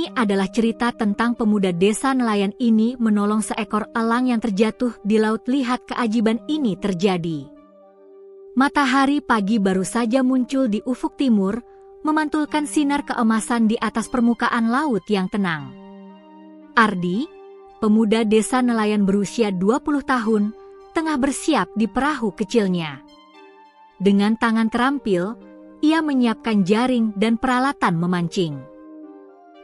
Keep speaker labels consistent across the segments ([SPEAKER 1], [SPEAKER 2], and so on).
[SPEAKER 1] Ini adalah cerita tentang pemuda desa nelayan ini menolong seekor elang yang terjatuh di laut. Lihat keajaiban ini terjadi. Matahari pagi baru saja muncul di ufuk timur, memantulkan sinar keemasan di atas permukaan laut yang tenang. Ardi, pemuda desa nelayan berusia 20 tahun, tengah bersiap di perahu kecilnya. Dengan tangan terampil, ia menyiapkan jaring dan peralatan memancing.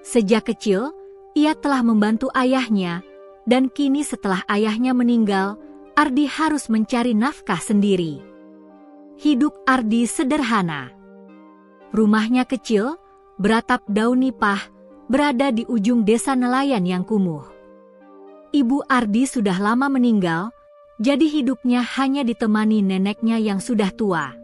[SPEAKER 1] Sejak kecil, ia telah membantu ayahnya, dan kini setelah ayahnya meninggal, Ardi harus mencari nafkah sendiri. Hidup Ardi sederhana. Rumahnya kecil, beratap daun nipah, berada di ujung desa nelayan yang kumuh. Ibu Ardi sudah lama meninggal, jadi hidupnya hanya ditemani neneknya yang sudah tua.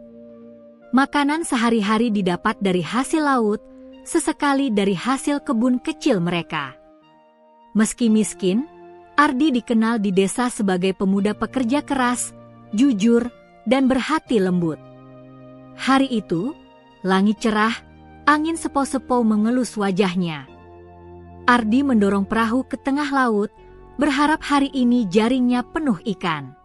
[SPEAKER 1] Makanan sehari-hari didapat dari hasil laut, sesekali dari hasil kebun kecil mereka. Meski miskin, Ardi dikenal di desa sebagai pemuda pekerja keras, jujur, dan berhati lembut. Hari itu, langit cerah, angin sepo-sepo mengelus wajahnya. Ardi mendorong perahu ke tengah laut, berharap hari ini jaringnya penuh ikan.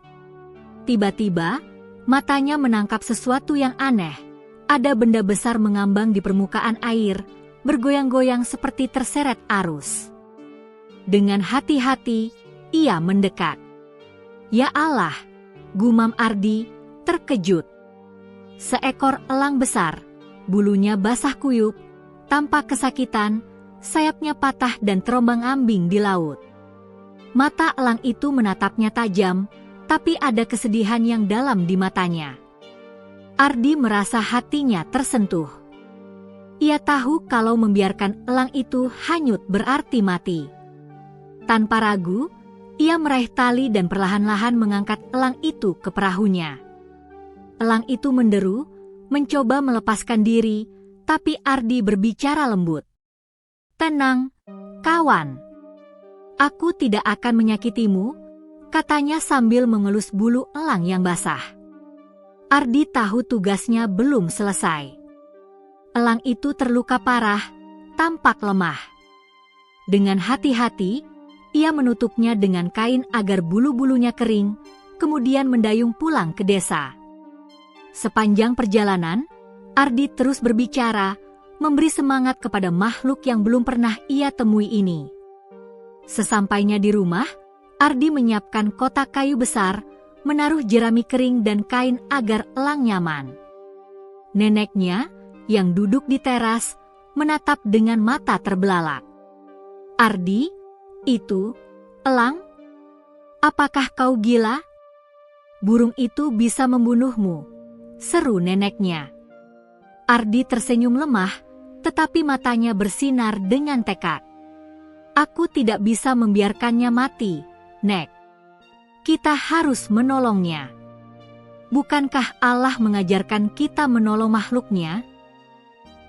[SPEAKER 1] Tiba-tiba, matanya menangkap sesuatu yang aneh. Ada benda besar mengambang di permukaan air, bergoyang-goyang seperti terseret arus. Dengan hati-hati, ia mendekat. Ya Allah, gumam Ardi, terkejut. Seekor elang besar, bulunya basah kuyup, tampak kesakitan, sayapnya patah dan terombang-ambing di laut. Mata elang itu menatapnya tajam, tapi ada kesedihan yang dalam di matanya. Ardi merasa hatinya tersentuh. Ia tahu kalau membiarkan elang itu hanyut berarti mati. Tanpa ragu, ia meraih tali dan perlahan-lahan mengangkat elang itu ke perahunya. Elang itu menderu, mencoba melepaskan diri, tapi Ardi berbicara lembut. "Tenang, kawan. Aku tidak akan menyakitimu," katanya sambil mengelus bulu elang yang basah. Ardi tahu tugasnya belum selesai. Elang itu terluka parah, tampak lemah. Dengan hati-hati, ia menutupnya dengan kain agar bulu-bulunya kering, kemudian mendayung pulang ke desa. Sepanjang perjalanan, Ardi terus berbicara, memberi semangat kepada makhluk yang belum pernah ia temui ini. Sesampainya di rumah, Ardi menyiapkan kotak kayu besar, menaruh jerami kering dan kain agar elang nyaman. Neneknya, yang duduk di teras, menatap dengan mata terbelalak. "Ardi, itu elang? Apakah kau gila? Burung itu bisa membunuhmu," seru neneknya. Ardi tersenyum lemah, tetapi matanya bersinar dengan tekad. "Aku tidak bisa membiarkannya mati, Nek. Kita harus menolongnya. Bukankah Allah mengajarkan kita menolong makhluknya?"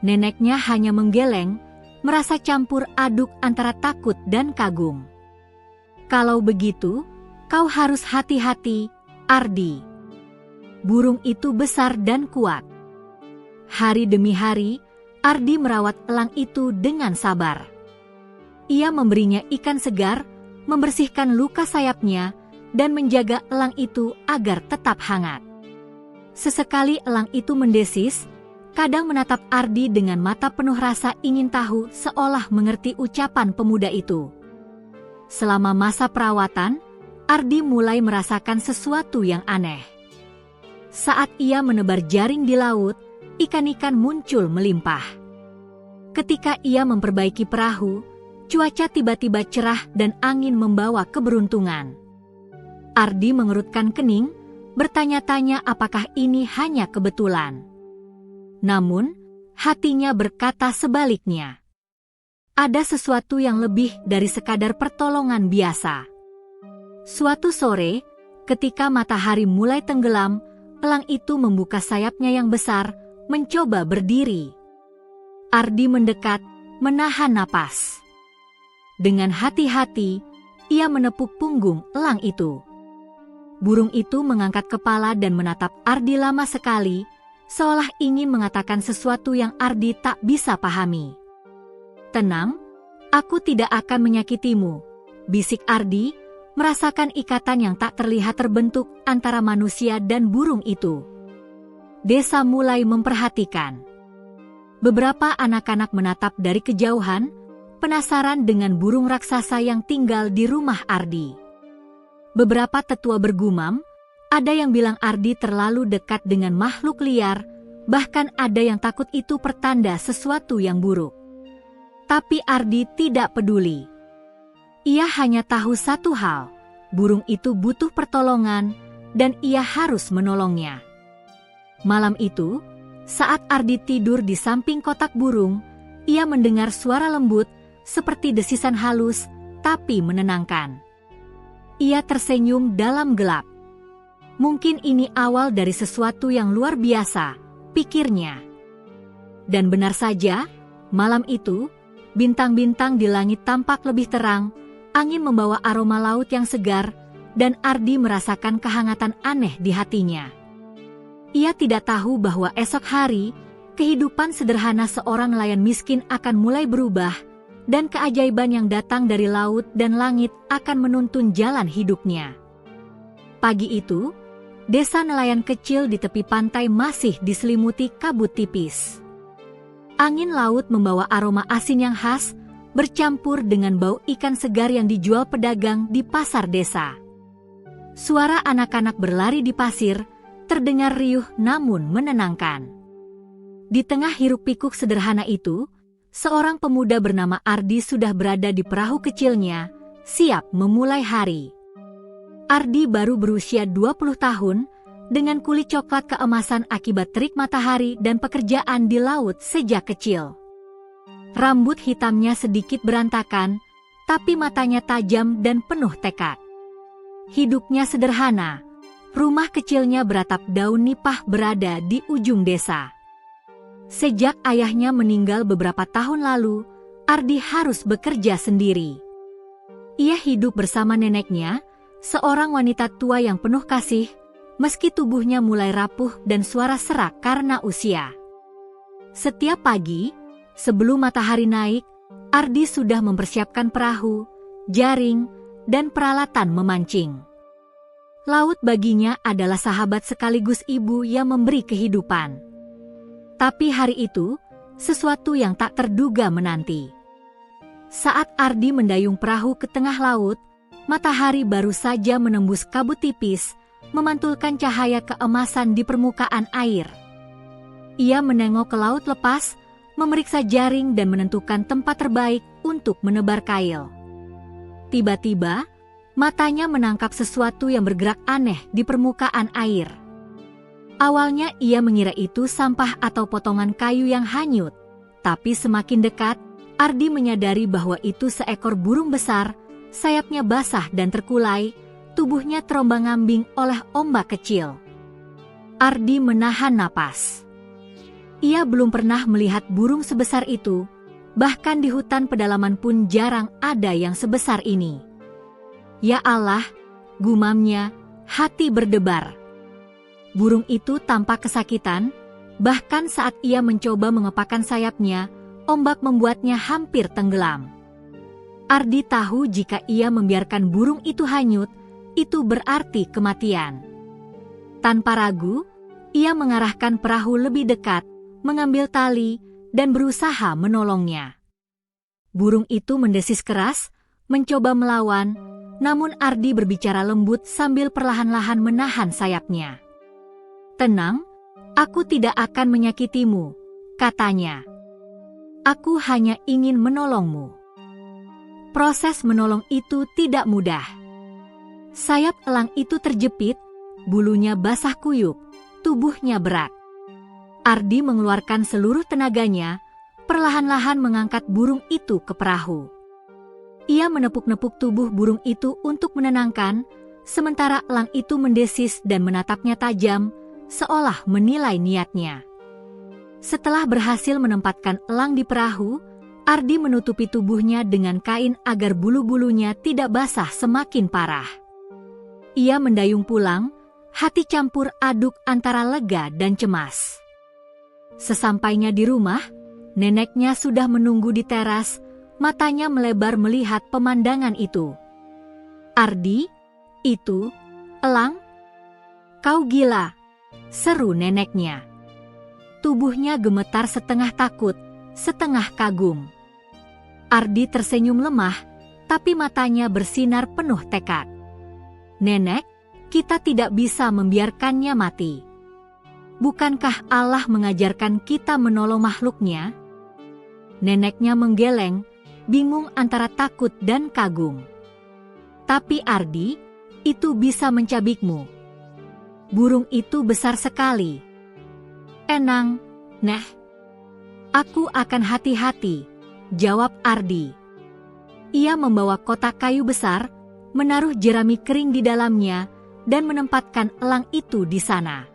[SPEAKER 1] Neneknya hanya menggeleng, merasa campur aduk antara takut dan kagum. "Kalau begitu, kau harus hati-hati, Ardi. Burung itu besar dan kuat." Hari demi hari, Ardi merawat elang itu dengan sabar. Ia memberinya ikan segar, membersihkan luka sayapnya, dan menjaga elang itu agar tetap hangat. Sesekali elang itu mendesis, kadang menatap Ardi dengan mata penuh rasa ingin tahu, seolah mengerti ucapan pemuda itu. Selama masa perawatan, Ardi mulai merasakan sesuatu yang aneh. Saat ia menebar jaring di laut, ikan-ikan muncul melimpah. Ketika ia memperbaiki perahu, cuaca tiba-tiba cerah dan angin membawa keberuntungan. Ardi mengerutkan kening, bertanya-tanya apakah ini hanya kebetulan. Namun, hatinya berkata sebaliknya. Ada sesuatu yang lebih dari sekadar pertolongan biasa. Suatu sore, ketika matahari mulai tenggelam, elang itu membuka sayapnya yang besar, mencoba berdiri. Ardi mendekat, menahan napas. Dengan hati-hati, ia menepuk punggung elang itu. Burung itu mengangkat kepala dan menatap Ardi lama sekali, seolah ingin mengatakan sesuatu yang Ardi tak bisa pahami. "Tenang, Aku tidak akan menyakitimu, bisik Ardi, merasakan ikatan yang tak terlihat terbentuk antara manusia dan burung itu. Desa mulai memperhatikan. Beberapa anak-anak menatap dari kejauhan, penasaran dengan burung raksasa yang tinggal di rumah Ardi. Beberapa tetua bergumam, ada yang bilang Ardi terlalu dekat dengan makhluk liar, bahkan ada yang takut itu pertanda sesuatu yang buruk. Tapi Ardi tidak peduli. Ia hanya tahu satu hal, burung itu butuh pertolongan dan ia harus menolongnya. Malam itu, saat Ardi tidur di samping kotak burung, ia mendengar suara lembut seperti desisan halus tapi menenangkan. Ia tersenyum dalam gelap. Mungkin ini awal dari sesuatu yang luar biasa, pikirnya. Dan benar saja, malam itu, bintang-bintang di langit tampak lebih terang, angin membawa aroma laut yang segar, dan Ardi merasakan kehangatan aneh di hatinya. Ia tidak tahu bahwa esok hari, kehidupan sederhana seorang nelayan miskin akan mulai berubah, dan keajaiban yang datang dari laut dan langit akan menuntun jalan hidupnya. Pagi itu, desa nelayan kecil di tepi pantai masih diselimuti kabut tipis. Angin laut membawa aroma asin yang khas, bercampur dengan bau ikan segar yang dijual pedagang di pasar desa. Suara anak-anak berlari di pasir, terdengar riuh namun menenangkan. Di tengah hiruk-pikuk sederhana itu, seorang pemuda bernama Ardi sudah berada di perahu kecilnya, siap memulai hari. Ardi baru berusia 20 tahun, dengan kulit coklat keemasan akibat terik matahari dan pekerjaan di laut sejak kecil. Rambut hitamnya sedikit berantakan, tapi matanya tajam dan penuh tekad. Hidupnya sederhana, rumah kecilnya beratap daun nipah berada di ujung desa. Sejak ayahnya meninggal beberapa tahun lalu, Ardi harus bekerja sendiri. Ia hidup bersama neneknya, seorang wanita tua yang penuh kasih, meski tubuhnya mulai rapuh dan suara serak karena usia. Setiap pagi, sebelum matahari naik, Ardi sudah mempersiapkan perahu, jaring, dan peralatan memancing. Laut baginya adalah sahabat sekaligus ibu yang memberi kehidupan. Tapi hari itu, sesuatu yang tak terduga menanti. Saat Ardi mendayung perahu ke tengah laut, matahari baru saja menembus kabut tipis, memantulkan cahaya keemasan di permukaan air. Ia menengok ke laut lepas, memeriksa jaring dan menentukan tempat terbaik untuk menebar kail. Tiba-tiba, matanya menangkap sesuatu yang bergerak aneh di permukaan air. Awalnya ia mengira itu sampah atau potongan kayu yang hanyut, tapi semakin dekat, Ardi menyadari bahwa itu seekor burung besar, sayapnya basah dan terkulai, tubuhnya terombang-ambing oleh ombak kecil. Ardi menahan napas. Ia belum pernah melihat burung sebesar itu, bahkan di hutan pedalaman pun jarang ada yang sebesar ini. Ya Allah, gumamnya, hati berdebar. Burung itu tampak kesakitan, bahkan saat ia mencoba mengepakkan sayapnya, ombak membuatnya hampir tenggelam. Ardi tahu jika ia membiarkan burung itu hanyut, itu berarti kematian. Tanpa ragu, ia mengarahkan perahu lebih dekat, mengambil tali, dan berusaha menolongnya. Burung itu mendesis keras, mencoba melawan, namun Ardi berbicara lembut sambil perlahan-lahan menahan sayapnya. "Tenang, aku tidak akan menyakitimu," katanya. "Aku hanya ingin menolongmu." Proses menolong itu tidak mudah. Sayap elang itu terjepit, bulunya basah kuyup, tubuhnya berat. Ardi mengeluarkan seluruh tenaganya, perlahan-lahan mengangkat burung itu ke perahu. Ia menepuk-nepuk tubuh burung itu untuk menenangkan, sementara elang itu mendesis dan menatapnya tajam, seolah menilai niatnya. Setelah berhasil menempatkan elang di perahu, Ardi menutupi tubuhnya dengan kain agar bulu-bulunya tidak basah semakin parah. Ia mendayung pulang, hati campur aduk antara lega dan cemas. Sesampainya di rumah, neneknya sudah menunggu di teras, Matanya melebar melihat pemandangan itu. "Ardi, itu elang?" "Kau gila," seru neneknya. Tubuhnya gemetar setengah takut, setengah kagum. Ardi tersenyum lemah, tapi matanya bersinar penuh tekad. "Nenek, kita tidak bisa membiarkannya mati. Bukankah Allah mengajarkan kita menolong makhluknya?" Neneknya menggeleng, bingung antara takut dan kagum. "Tapi Ardi, itu bisa mencabikmu. Burung itu besar sekali." "Enang, Neh. Aku akan hati-hati," jawab Ardi. Ia membawa kotak kayu besar, menaruh jerami kering di dalamnya, dan menempatkan elang itu di sana.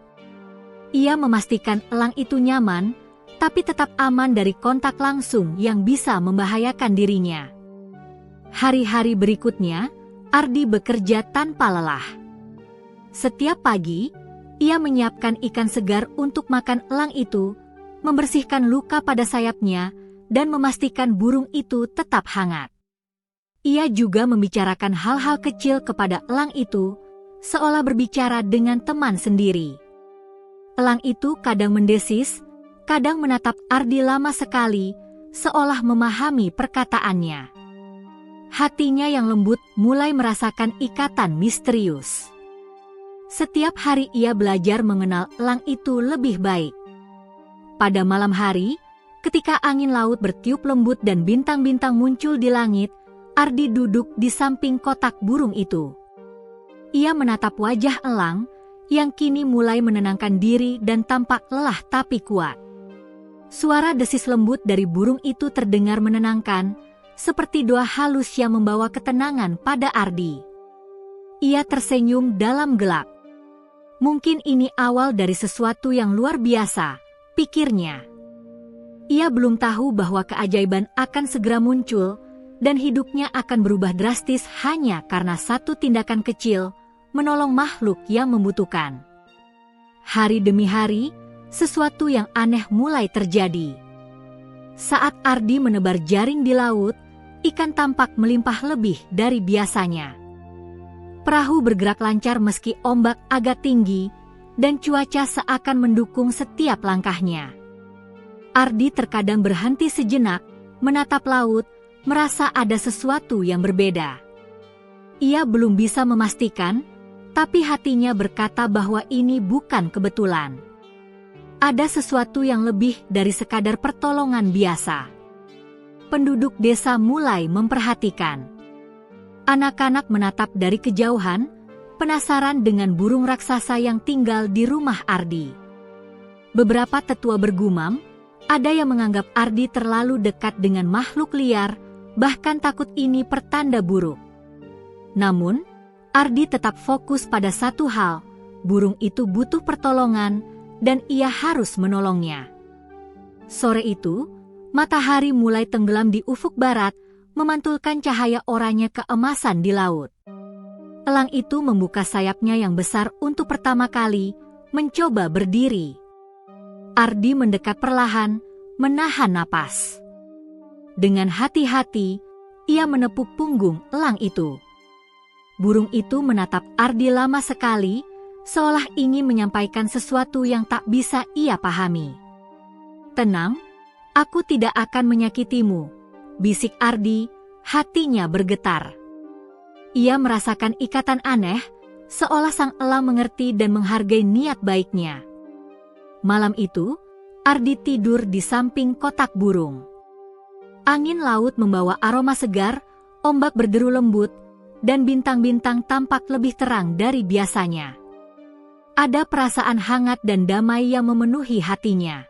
[SPEAKER 1] Ia memastikan elang itu nyaman, tapi tetap aman dari kontak langsung yang bisa membahayakan dirinya. Hari-hari berikutnya, Ardi bekerja tanpa lelah. Setiap pagi, ia menyiapkan ikan segar untuk makan elang itu, membersihkan luka pada sayapnya, dan memastikan burung itu tetap hangat. Ia juga membicarakan hal-hal kecil kepada elang itu, seolah berbicara dengan teman sendiri. Elang itu kadang mendesis, kadang menatap Ardi lama sekali, seolah memahami perkataannya. Hatinya yang lembut mulai merasakan ikatan misterius. Setiap hari ia belajar mengenal elang itu lebih baik. Pada malam hari, ketika angin laut bertiup lembut dan bintang-bintang muncul di langit, Ardi duduk di samping kotak burung itu. Ia menatap wajah elang, yang kini mulai menenangkan diri dan tampak lelah tapi kuat. Suara desis lembut dari burung itu terdengar menenangkan, seperti doa halus yang membawa ketenangan pada Ardi. Ia tersenyum dalam gelap. Mungkin ini awal dari sesuatu yang luar biasa, pikirnya. Ia belum tahu bahwa keajaiban akan segera muncul, dan hidupnya akan berubah drastis hanya karena satu tindakan kecil, menolong makhluk yang membutuhkan. Hari demi hari, sesuatu yang aneh mulai terjadi. Saat Ardi menebar jaring di laut, ikan tampak melimpah lebih dari biasanya. Perahu bergerak lancar meski ombak agak tinggi, dan cuaca seakan mendukung setiap langkahnya. Ardi terkadang berhenti sejenak, menatap laut, merasa ada sesuatu yang berbeda. Ia belum bisa memastikan, tapi hatinya berkata bahwa ini bukan kebetulan. Ada sesuatu yang lebih dari sekadar pertolongan biasa. Penduduk desa mulai memperhatikan. Anak-anak menatap dari kejauhan, penasaran dengan burung raksasa yang tinggal di rumah Ardi. Beberapa tetua bergumam, ada yang menganggap Ardi terlalu dekat dengan makhluk liar, bahkan takut ini pertanda buruk. Namun, Ardi tetap fokus pada satu hal, burung itu butuh pertolongan, dan ia harus menolongnya. Sore itu, matahari mulai tenggelam di ufuk barat, memantulkan cahaya oranye keemasan di laut. Elang itu membuka sayapnya yang besar untuk pertama kali, mencoba berdiri. Ardi mendekat perlahan, menahan napas. Dengan hati-hati, ia menepuk punggung elang itu. Burung itu menatap Ardi lama sekali, seolah ingin menyampaikan sesuatu yang tak bisa ia pahami. "Tenang, aku tidak akan menyakitimu," bisik Ardi, hatinya bergetar. Ia merasakan ikatan aneh, seolah sang elang mengerti dan menghargai niat baiknya. Malam itu, Ardi tidur di samping kotak burung. Angin laut membawa aroma segar, ombak berderu lembut, dan bintang-bintang tampak lebih terang dari biasanya. Ada perasaan hangat dan damai yang memenuhi hatinya.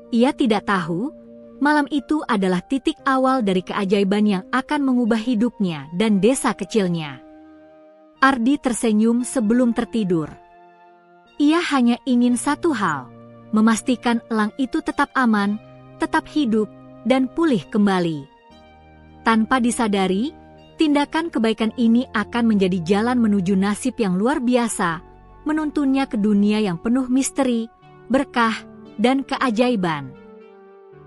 [SPEAKER 1] Ia tidak tahu, malam itu adalah titik awal dari keajaiban yang akan mengubah hidupnya dan desa kecilnya. Ardi tersenyum sebelum tertidur. Ia hanya ingin satu hal, memastikan elang itu tetap aman, tetap hidup, dan pulih kembali. Tanpa disadari, tindakan kebaikan ini akan menjadi jalan menuju nasib yang luar biasa, menuntunnya ke dunia yang penuh misteri, berkah, dan keajaiban.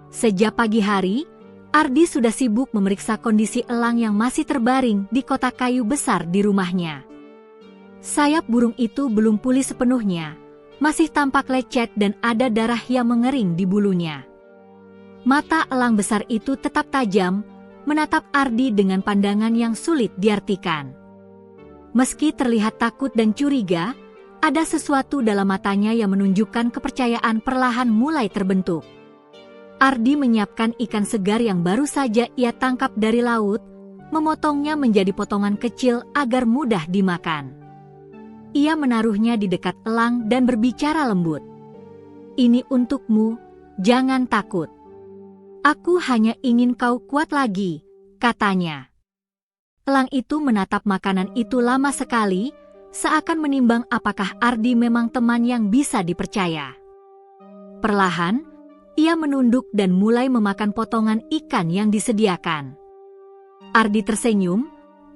[SPEAKER 1] Sejak pagi hari, Ardi sudah sibuk memeriksa kondisi elang yang masih terbaring di kotak kayu besar di rumahnya. Sayap burung itu belum pulih sepenuhnya, masih tampak lecet dan ada darah yang mengering di bulunya. Mata elang besar itu tetap tajam, menatap Ardi dengan pandangan yang sulit diartikan. Meski terlihat takut dan curiga, ada sesuatu dalam matanya yang menunjukkan kepercayaan perlahan mulai terbentuk. Ardi menyiapkan ikan segar yang baru saja ia tangkap dari laut, memotongnya menjadi potongan kecil agar mudah dimakan. Ia menaruhnya di dekat elang dan berbicara lembut. "Ini untukmu, jangan takut. Aku hanya ingin kau kuat lagi," katanya. Elang itu menatap makanan itu lama sekali, seakan menimbang apakah Ardi memang teman yang bisa dipercaya. Perlahan, ia menunduk dan mulai memakan potongan ikan yang disediakan. Ardi tersenyum,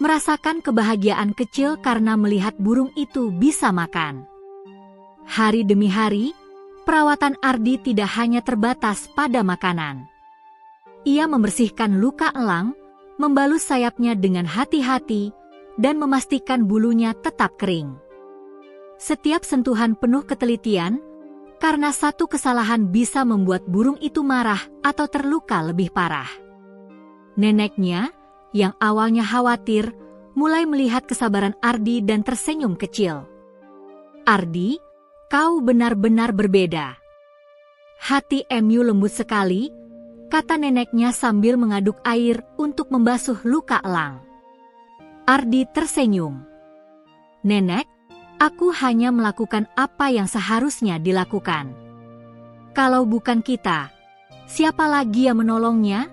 [SPEAKER 1] merasakan kebahagiaan kecil karena melihat burung itu bisa makan. Hari demi hari, perawatan Ardi tidak hanya terbatas pada makanan. Ia membersihkan luka elang, membalus sayapnya dengan hati-hati, dan memastikan bulunya tetap kering. Setiap sentuhan penuh ketelitian, karena satu kesalahan bisa membuat burung itu marah atau terluka lebih parah. Neneknya, yang awalnya khawatir, mulai melihat kesabaran Ardi dan tersenyum kecil. "Ardi, kau benar-benar berbeda." "Hati Mu lembut sekali," kata neneknya sambil mengaduk air untuk membasuh luka elang. Ardi tersenyum. "Nenek, aku hanya melakukan apa yang seharusnya dilakukan. Kalau bukan kita, siapa lagi yang menolongnya?"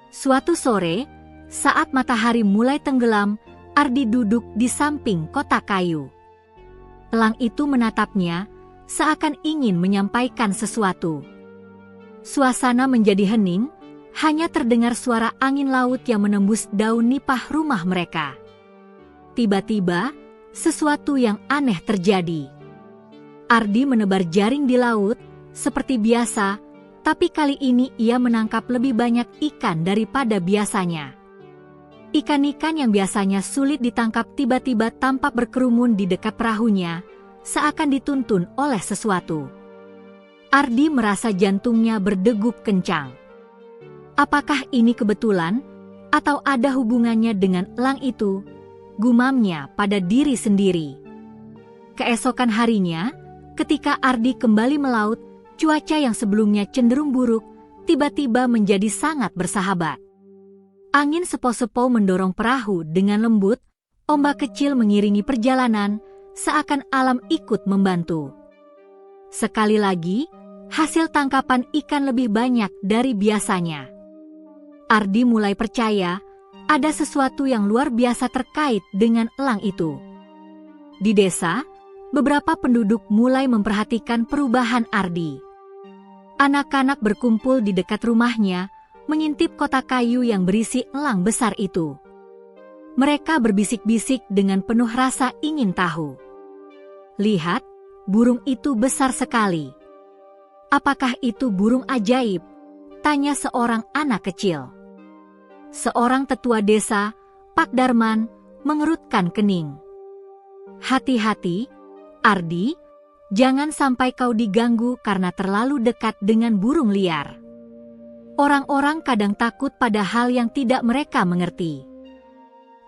[SPEAKER 1] Suatu sore, saat matahari mulai tenggelam, Ardi duduk di samping kotak kayu. Elang itu menatapnya, seakan ingin menyampaikan sesuatu. Suasana menjadi hening, hanya terdengar suara angin laut yang menembus daun nipah rumah mereka. Tiba-tiba, sesuatu yang aneh terjadi. Ardi menebar jaring di laut, seperti biasa, tapi kali ini ia menangkap lebih banyak ikan daripada biasanya. Ikan-ikan yang biasanya sulit ditangkap tiba-tiba tampak berkerumun di dekat perahunya, seakan dituntun oleh sesuatu. Ardi merasa jantungnya berdegup kencang. Apakah ini kebetulan, atau ada hubungannya dengan elang itu? Gumamnya pada diri sendiri. Keesokan harinya, ketika Ardi kembali melaut, cuaca yang sebelumnya cenderung buruk, tiba-tiba menjadi sangat bersahabat. Angin sepo-sepo mendorong perahu dengan lembut, ombak kecil mengiringi perjalanan, seakan alam ikut membantu. Sekali lagi, hasil tangkapan ikan lebih banyak dari biasanya. Ardi mulai percaya, ada sesuatu yang luar biasa terkait dengan elang itu. Di desa, beberapa penduduk mulai memperhatikan perubahan Ardi. Anak-anak berkumpul di dekat rumahnya, mengintip kotak kayu yang berisi elang besar itu. Mereka berbisik-bisik dengan penuh rasa ingin tahu. "Lihat, burung itu besar sekali. Apakah itu burung ajaib?" tanya seorang anak kecil. Seorang tetua desa, Pak Darman, mengerutkan kening. "Hati-hati, Ardi, jangan sampai kau diganggu karena terlalu dekat dengan burung liar. Orang-orang kadang takut pada hal yang tidak mereka mengerti."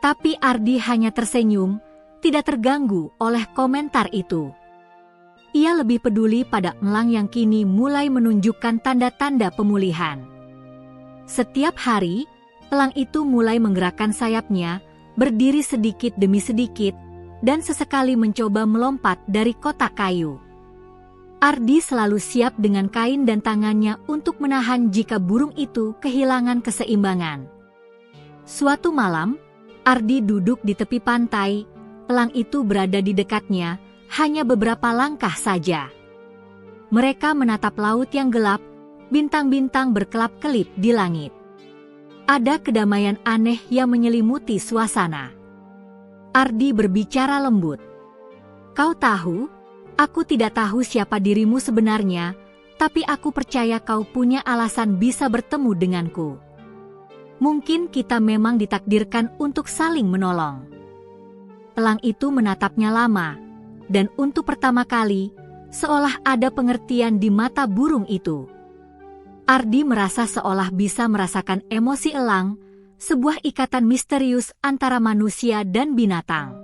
[SPEAKER 1] Tapi Ardi hanya tersenyum, tidak terganggu oleh komentar itu. Ia lebih peduli pada elang yang kini mulai menunjukkan tanda-tanda pemulihan. Setiap hari, elang itu mulai menggerakkan sayapnya, berdiri sedikit demi sedikit, dan sesekali mencoba melompat dari kotak kayu. Ardi selalu siap dengan kain dan tangannya untuk menahan jika burung itu kehilangan keseimbangan. Suatu malam, Ardi duduk di tepi pantai, elang itu berada di dekatnya, hanya beberapa langkah saja. Mereka menatap laut yang gelap, bintang-bintang berkelap-kelip di langit. Ada kedamaian aneh yang menyelimuti suasana. Ardi berbicara lembut. "Kau tahu, aku tidak tahu siapa dirimu sebenarnya, tapi aku percaya kau punya alasan bisa bertemu denganku. Mungkin kita memang ditakdirkan untuk saling menolong. Elang itu menatapnya lama, dan untuk pertama kali, seolah ada pengertian di mata burung itu. Ardi merasa seolah bisa merasakan emosi elang, sebuah ikatan misterius antara manusia dan binatang.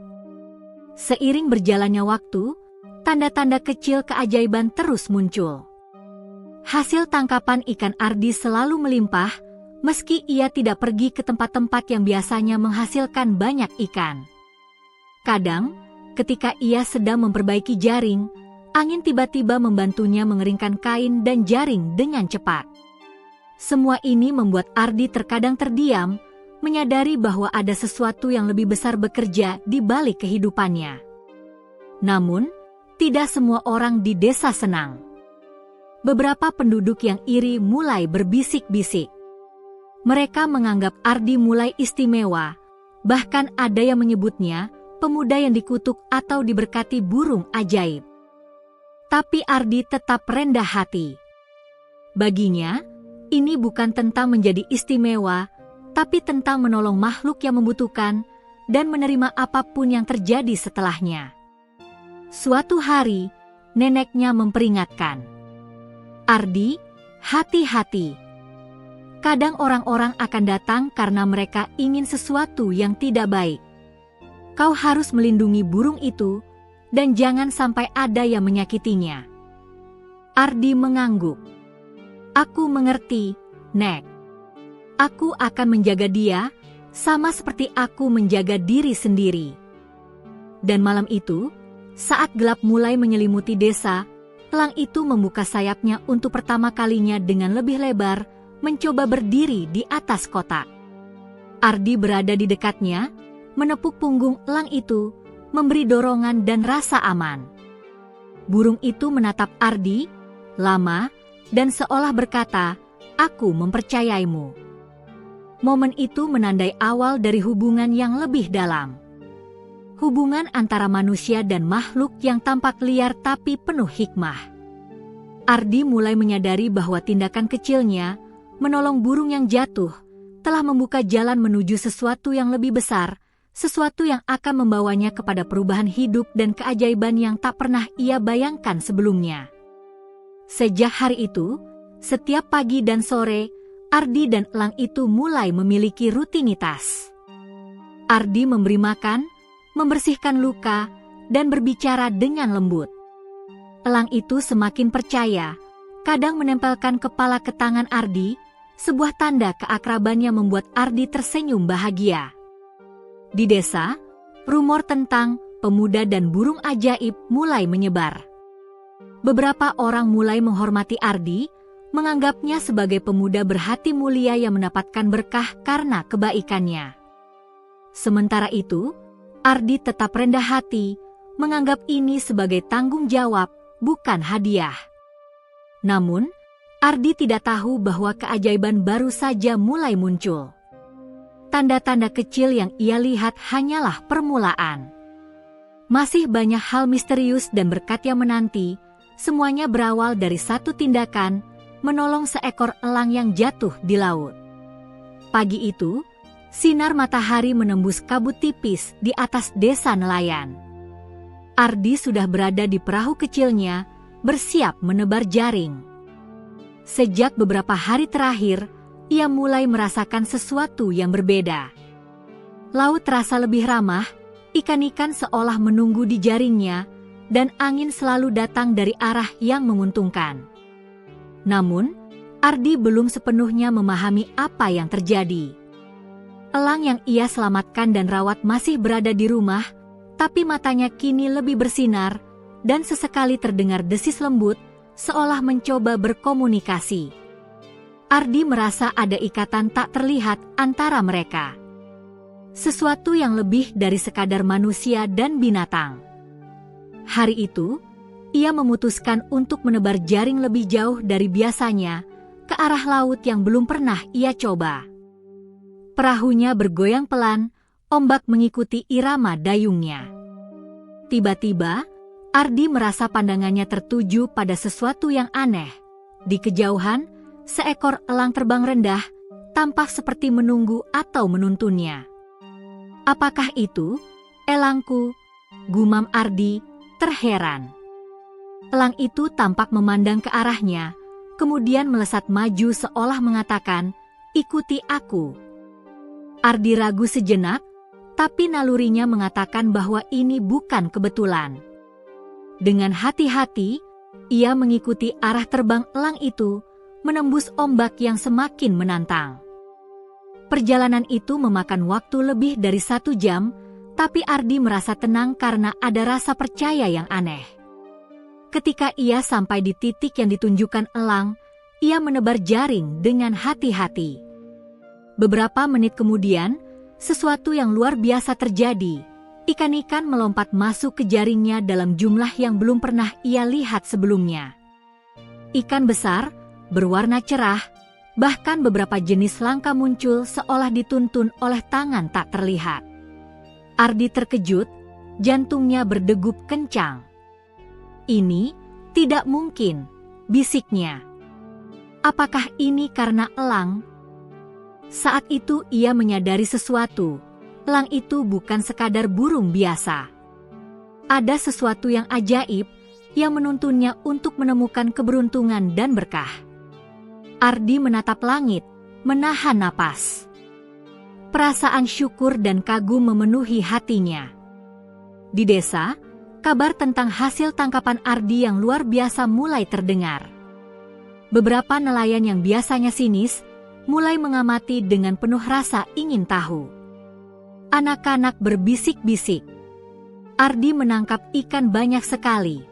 [SPEAKER 1] Seiring berjalannya waktu, tanda-tanda kecil keajaiban terus muncul. Hasil tangkapan ikan Ardi selalu melimpah, meski ia tidak pergi ke tempat-tempat yang biasanya menghasilkan banyak ikan. Kadang, ketika ia sedang memperbaiki jaring, angin tiba-tiba membantunya mengeringkan kain dan jaring dengan cepat. Semua ini membuat Ardi terkadang terdiam, menyadari bahwa ada sesuatu yang lebih besar bekerja di balik kehidupannya. Namun, tidak semua orang di desa senang. Beberapa penduduk yang iri mulai berbisik-bisik. Mereka menganggap Ardi mulai istimewa, bahkan ada yang menyebutnya pemuda yang dikutuk atau diberkati burung ajaib. Tapi Ardi tetap rendah hati. Baginya, ini bukan tentang menjadi istimewa, tapi tentang menolong makhluk yang membutuhkan dan menerima apapun yang terjadi setelahnya. Suatu hari, neneknya memperingatkan, "Ardi, hati-hati. Kadang orang-orang akan datang karena mereka ingin sesuatu yang tidak baik. Kau harus melindungi burung itu, dan jangan sampai ada yang menyakitinya." Ardi mengangguk. "Aku mengerti, Nek. Aku akan menjaga dia, sama seperti aku menjaga diri sendiri." Dan malam itu, saat gelap mulai menyelimuti desa, elang itu membuka sayapnya untuk pertama kalinya dengan lebih lebar, mencoba berdiri di atas kotak. Ardi berada di dekatnya, menepuk punggung elang itu, memberi dorongan dan rasa aman. Burung itu menatap Ardi, lama, dan seolah berkata, "Aku mempercayaimu." Momen itu menandai awal dari hubungan yang lebih dalam. Hubungan antara manusia dan makhluk yang tampak liar tapi penuh hikmah. Ardi mulai menyadari bahwa tindakan kecilnya, menolong burung yang jatuh, telah membuka jalan menuju sesuatu yang lebih besar, sesuatu yang akan membawanya kepada perubahan hidup dan keajaiban yang tak pernah ia bayangkan sebelumnya. Sejak hari itu, setiap pagi dan sore, Ardi dan elang itu mulai memiliki rutinitas. Ardi memberi makan, membersihkan luka, dan berbicara dengan lembut. Elang itu semakin percaya, kadang menempelkan kepala ke tangan Ardi, sebuah tanda keakraban yang membuat Ardi tersenyum bahagia. Di desa, rumor tentang pemuda dan burung ajaib mulai menyebar. Beberapa orang mulai menghormati Ardi, menganggapnya sebagai pemuda berhati mulia yang mendapatkan berkah karena kebaikannya. Sementara itu, Ardi tetap rendah hati, menganggap ini sebagai tanggung jawab, bukan hadiah. Namun, Ardi tidak tahu bahwa keajaiban baru saja mulai muncul. Tanda-tanda kecil yang ia lihat hanyalah permulaan. Masih banyak hal misterius dan berkat yang menanti, semuanya berawal dari satu tindakan, menolong seekor elang yang jatuh di laut. Pagi itu, sinar matahari menembus kabut tipis di atas desa nelayan. Ardi sudah berada di perahu kecilnya, bersiap menebar jaring. Sejak beberapa hari terakhir, ia mulai merasakan sesuatu yang berbeda. Laut terasa lebih ramah, ikan-ikan seolah menunggu di jaringnya, dan angin selalu datang dari arah yang menguntungkan. Namun, Ardi belum sepenuhnya memahami apa yang terjadi. Elang yang ia selamatkan dan rawat masih berada di rumah, tapi matanya kini lebih bersinar, dan sesekali terdengar desis lembut, seolah mencoba berkomunikasi. Ardi merasa ada ikatan tak terlihat antara mereka. Sesuatu yang lebih dari sekadar manusia dan binatang. Hari itu, ia memutuskan untuk menebar jaring lebih jauh dari biasanya, ke arah laut yang belum pernah ia coba. Perahunya bergoyang pelan, ombak mengikuti irama dayungnya. Tiba-tiba, Ardi merasa pandangannya tertuju pada sesuatu yang aneh. Di kejauhan, seekor elang terbang rendah, tampak seperti menunggu atau menuntunnya. "Apakah itu, elangku?" gumam Ardi, terheran. Elang itu tampak memandang ke arahnya, kemudian melesat maju seolah mengatakan, "Ikuti aku." Ardi ragu sejenak, tapi nalurinya mengatakan bahwa ini bukan kebetulan. Dengan hati-hati, ia mengikuti arah terbang elang itu, menembus ombak yang semakin menantang. Perjalanan itu memakan waktu lebih dari 1 jam, tapi Ardi merasa tenang karena ada rasa percaya yang aneh. Ketika ia sampai di titik yang ditunjukkan elang, ia menebar jaring dengan hati-hati. Beberapa menit kemudian, sesuatu yang luar biasa terjadi. Ikan-ikan melompat masuk ke jaringnya dalam jumlah yang belum pernah ia lihat sebelumnya. Ikan besar, berwarna cerah, bahkan beberapa jenis langka muncul seolah dituntun oleh tangan tak terlihat. Ardi terkejut, jantungnya berdegup kencang. "Ini tidak mungkin," bisiknya. "Apakah ini karena elang?" Saat itu ia menyadari sesuatu. Elang itu bukan sekadar burung biasa. Ada sesuatu yang ajaib yang menuntunnya untuk menemukan keberuntungan dan berkah. Ardi menatap langit, menahan napas. Perasaan syukur dan kagum memenuhi hatinya. Di desa, kabar tentang hasil tangkapan Ardi yang luar biasa mulai terdengar. Beberapa nelayan yang biasanya sinis mulai mengamati dengan penuh rasa ingin tahu. Anak-anak berbisik-bisik, "Ardi menangkap ikan banyak sekali.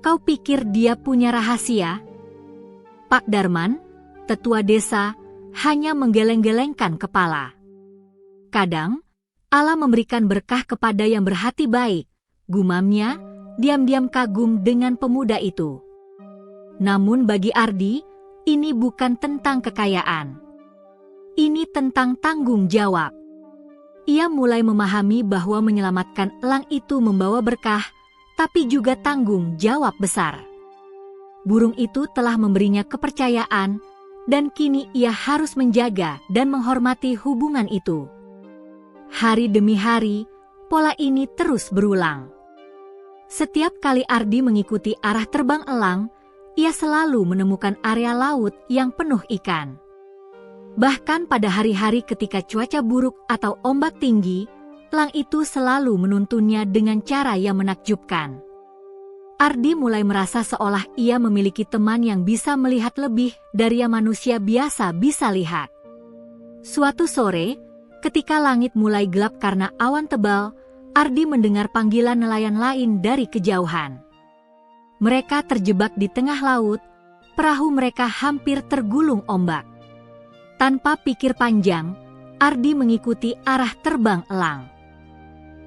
[SPEAKER 1] Kau pikir dia punya rahasia?" Pak Darman, tetua desa, hanya menggeleng-gelengkan kepala. "Kadang, Allah memberikan berkah kepada yang berhati baik," gumamnya, diam-diam kagum dengan pemuda itu. Namun bagi Ardi, ini bukan tentang kekayaan. Ini tentang tanggung jawab. Ia mulai memahami bahwa menyelamatkan elang itu membawa berkah, tapi juga tanggung jawab besar. Burung itu telah memberinya kepercayaan, dan kini ia harus menjaga dan menghormati hubungan itu. Hari demi hari, pola ini terus berulang. Setiap kali Ardi mengikuti arah terbang elang, ia selalu menemukan area laut yang penuh ikan. Bahkan pada hari-hari ketika cuaca buruk atau ombak tinggi, elang itu selalu menuntunnya dengan cara yang menakjubkan. Ardi mulai merasa seolah ia memiliki teman yang bisa melihat lebih dari yang manusia biasa bisa lihat. Suatu sore, ketika langit mulai gelap karena awan tebal, Ardi mendengar panggilan nelayan lain dari kejauhan. Mereka terjebak di tengah laut, perahu mereka hampir tergulung ombak. Tanpa pikir panjang, Ardi mengikuti arah terbang elang.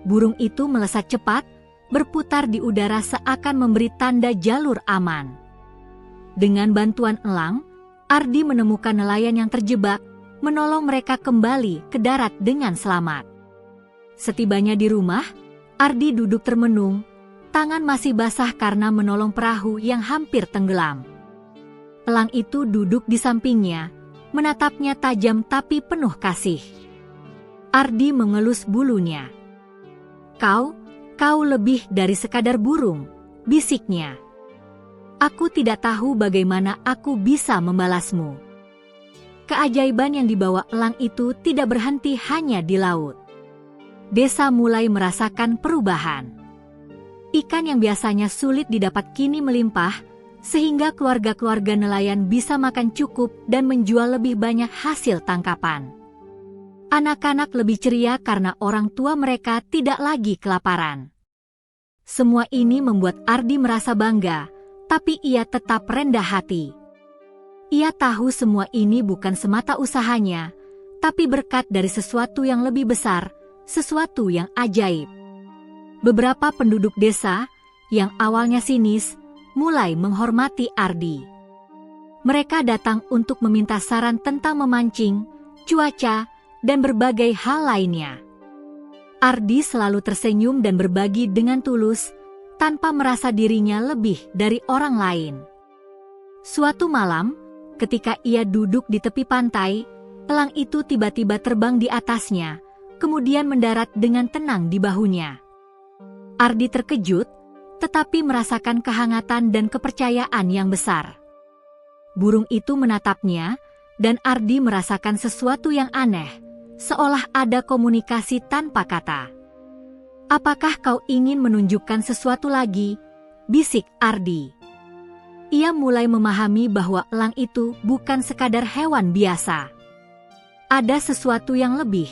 [SPEAKER 1] Burung itu melesat cepat, berputar di udara seakan memberi tanda jalur aman. Dengan bantuan elang, Ardi menemukan nelayan yang terjebak, menolong mereka kembali ke darat dengan selamat. Setibanya di rumah, Ardi duduk termenung, tangan masih basah karena menolong perahu yang hampir tenggelam. Elang itu duduk di sampingnya, menatapnya tajam tapi penuh kasih. Ardi mengelus bulunya. Kau lebih dari sekadar burung," bisiknya. "Aku tidak tahu bagaimana aku bisa membalasmu." Keajaiban yang dibawa elang itu tidak berhenti hanya di laut. Desa mulai merasakan perubahan. Ikan yang biasanya sulit didapat kini melimpah, sehingga keluarga-keluarga nelayan bisa makan cukup dan menjual lebih banyak hasil tangkapan. Anak-anak lebih ceria karena orang tua mereka tidak lagi kelaparan. Semua ini membuat Ardi merasa bangga, tapi ia tetap rendah hati. Ia tahu semua ini bukan semata usahanya, tapi berkat dari sesuatu yang lebih besar, sesuatu yang ajaib. Beberapa penduduk desa, yang awalnya sinis, mulai menghormati Ardi. Mereka datang untuk meminta saran tentang memancing, cuaca, dan berbagai hal lainnya. Ardi selalu tersenyum dan berbagi dengan tulus, tanpa merasa dirinya lebih dari orang lain. Suatu malam, ketika ia duduk di tepi pantai, elang itu tiba-tiba terbang di atasnya, kemudian mendarat dengan tenang di bahunya. Ardi terkejut, tetapi merasakan kehangatan dan kepercayaan yang besar. Burung itu menatapnya, dan Ardi merasakan sesuatu yang aneh, seolah ada komunikasi tanpa kata. "Apakah kau ingin menunjukkan sesuatu lagi?" bisik Ardi. Ia mulai memahami bahwa elang itu bukan sekadar hewan biasa. Ada sesuatu yang lebih,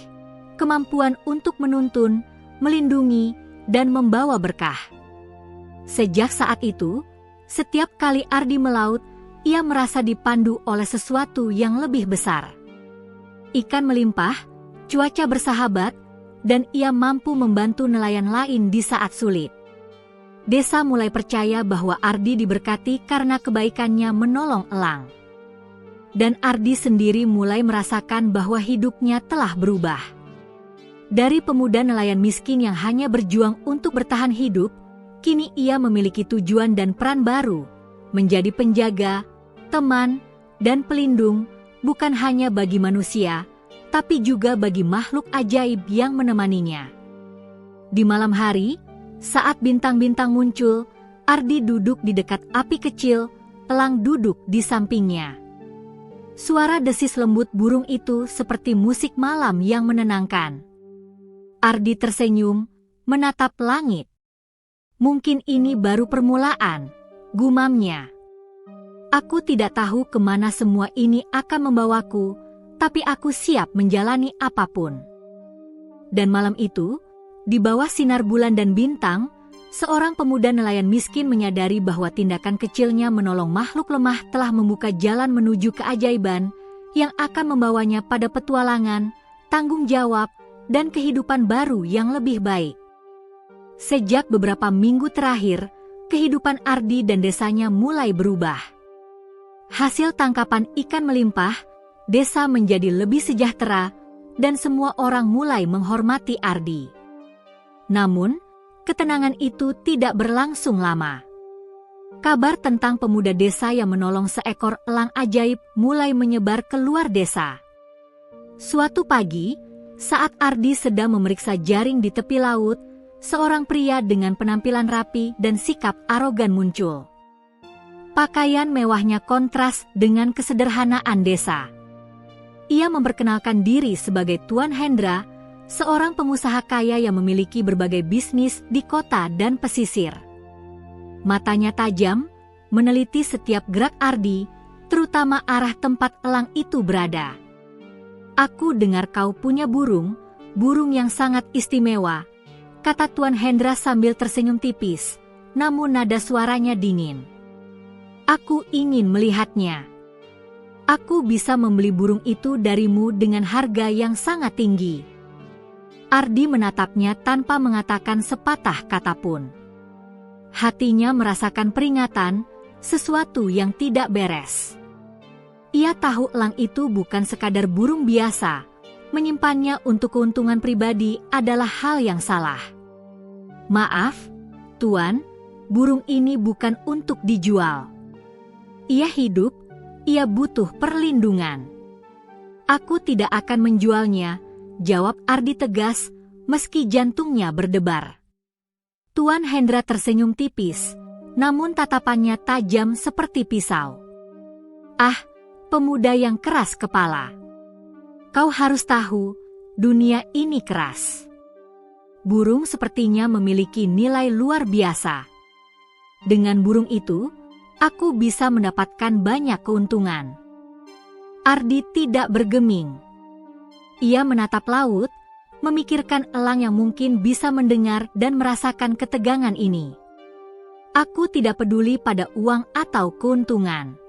[SPEAKER 1] kemampuan untuk menuntun, melindungi, dan membawa berkah. Sejak saat itu, setiap kali Ardi melaut, ia merasa dipandu oleh sesuatu yang lebih besar. Ikan melimpah, cuaca bersahabat, dan ia mampu membantu nelayan lain di saat sulit. Desa mulai percaya bahwa Ardi diberkati karena kebaikannya menolong elang. Dan Ardi sendiri mulai merasakan bahwa hidupnya telah berubah. Dari pemuda nelayan miskin yang hanya berjuang untuk bertahan hidup, kini ia memiliki tujuan dan peran baru, menjadi penjaga, teman, dan pelindung, bukan hanya bagi manusia, tapi juga bagi makhluk ajaib yang menemaninya. Di malam hari, saat bintang-bintang muncul, Ardi duduk di dekat api kecil, elang duduk di sampingnya. Suara desis lembut burung itu seperti musik malam yang menenangkan. Ardi tersenyum, menatap langit. "Mungkin ini baru permulaan," gumamnya. "Aku tidak tahu kemana semua ini akan membawaku, tapi aku siap menjalani apapun." Dan malam itu, di bawah sinar bulan dan bintang, seorang pemuda nelayan miskin menyadari bahwa tindakan kecilnya menolong makhluk lemah telah membuka jalan menuju keajaiban yang akan membawanya pada petualangan, tanggung jawab, dan kehidupan baru yang lebih baik. Sejak beberapa minggu terakhir, kehidupan Ardi dan desanya mulai berubah. Hasil tangkapan ikan melimpah, desa menjadi lebih sejahtera, dan semua orang mulai menghormati Ardi. Namun, ketenangan itu tidak berlangsung lama. Kabar tentang pemuda desa yang menolong seekor elang ajaib mulai menyebar keluar desa. Suatu pagi, saat Ardi sedang memeriksa jaring di tepi laut, seorang pria dengan penampilan rapi dan sikap arogan muncul. Pakaian mewahnya kontras dengan kesederhanaan desa. Ia memperkenalkan diri sebagai Tuan Hendra, seorang pengusaha kaya yang memiliki berbagai bisnis di kota dan pesisir. Matanya tajam, meneliti setiap gerak Ardi, terutama arah tempat elang itu berada. "Aku dengar kau punya burung yang sangat istimewa," kata Tuan Hendra sambil tersenyum tipis, namun nada suaranya dingin. "Aku ingin melihatnya. Aku bisa membeli burung itu darimu dengan harga yang sangat tinggi." Ardi menatapnya tanpa mengatakan sepatah kata pun. Hatinya merasakan peringatan, sesuatu yang tidak beres. Ia tahu elang itu bukan sekadar burung biasa, menyimpannya untuk keuntungan pribadi adalah hal yang salah. "Maaf, Tuan, burung ini bukan untuk dijual. Ia hidup, ia butuh perlindungan." "Aku tidak akan menjualnya," jawab Ardi tegas, meski jantungnya berdebar. Tuan Hendra tersenyum tipis, namun tatapannya tajam seperti pisau. "Ah, pemuda yang keras kepala. Kau harus tahu, dunia ini keras. Burung sepertinya memiliki nilai luar biasa. Dengan burung itu, aku bisa mendapatkan banyak keuntungan." Ardi tidak bergeming. Ia menatap laut, memikirkan elang yang mungkin bisa mendengar dan merasakan ketegangan ini. "Aku tidak peduli pada uang atau keuntungan.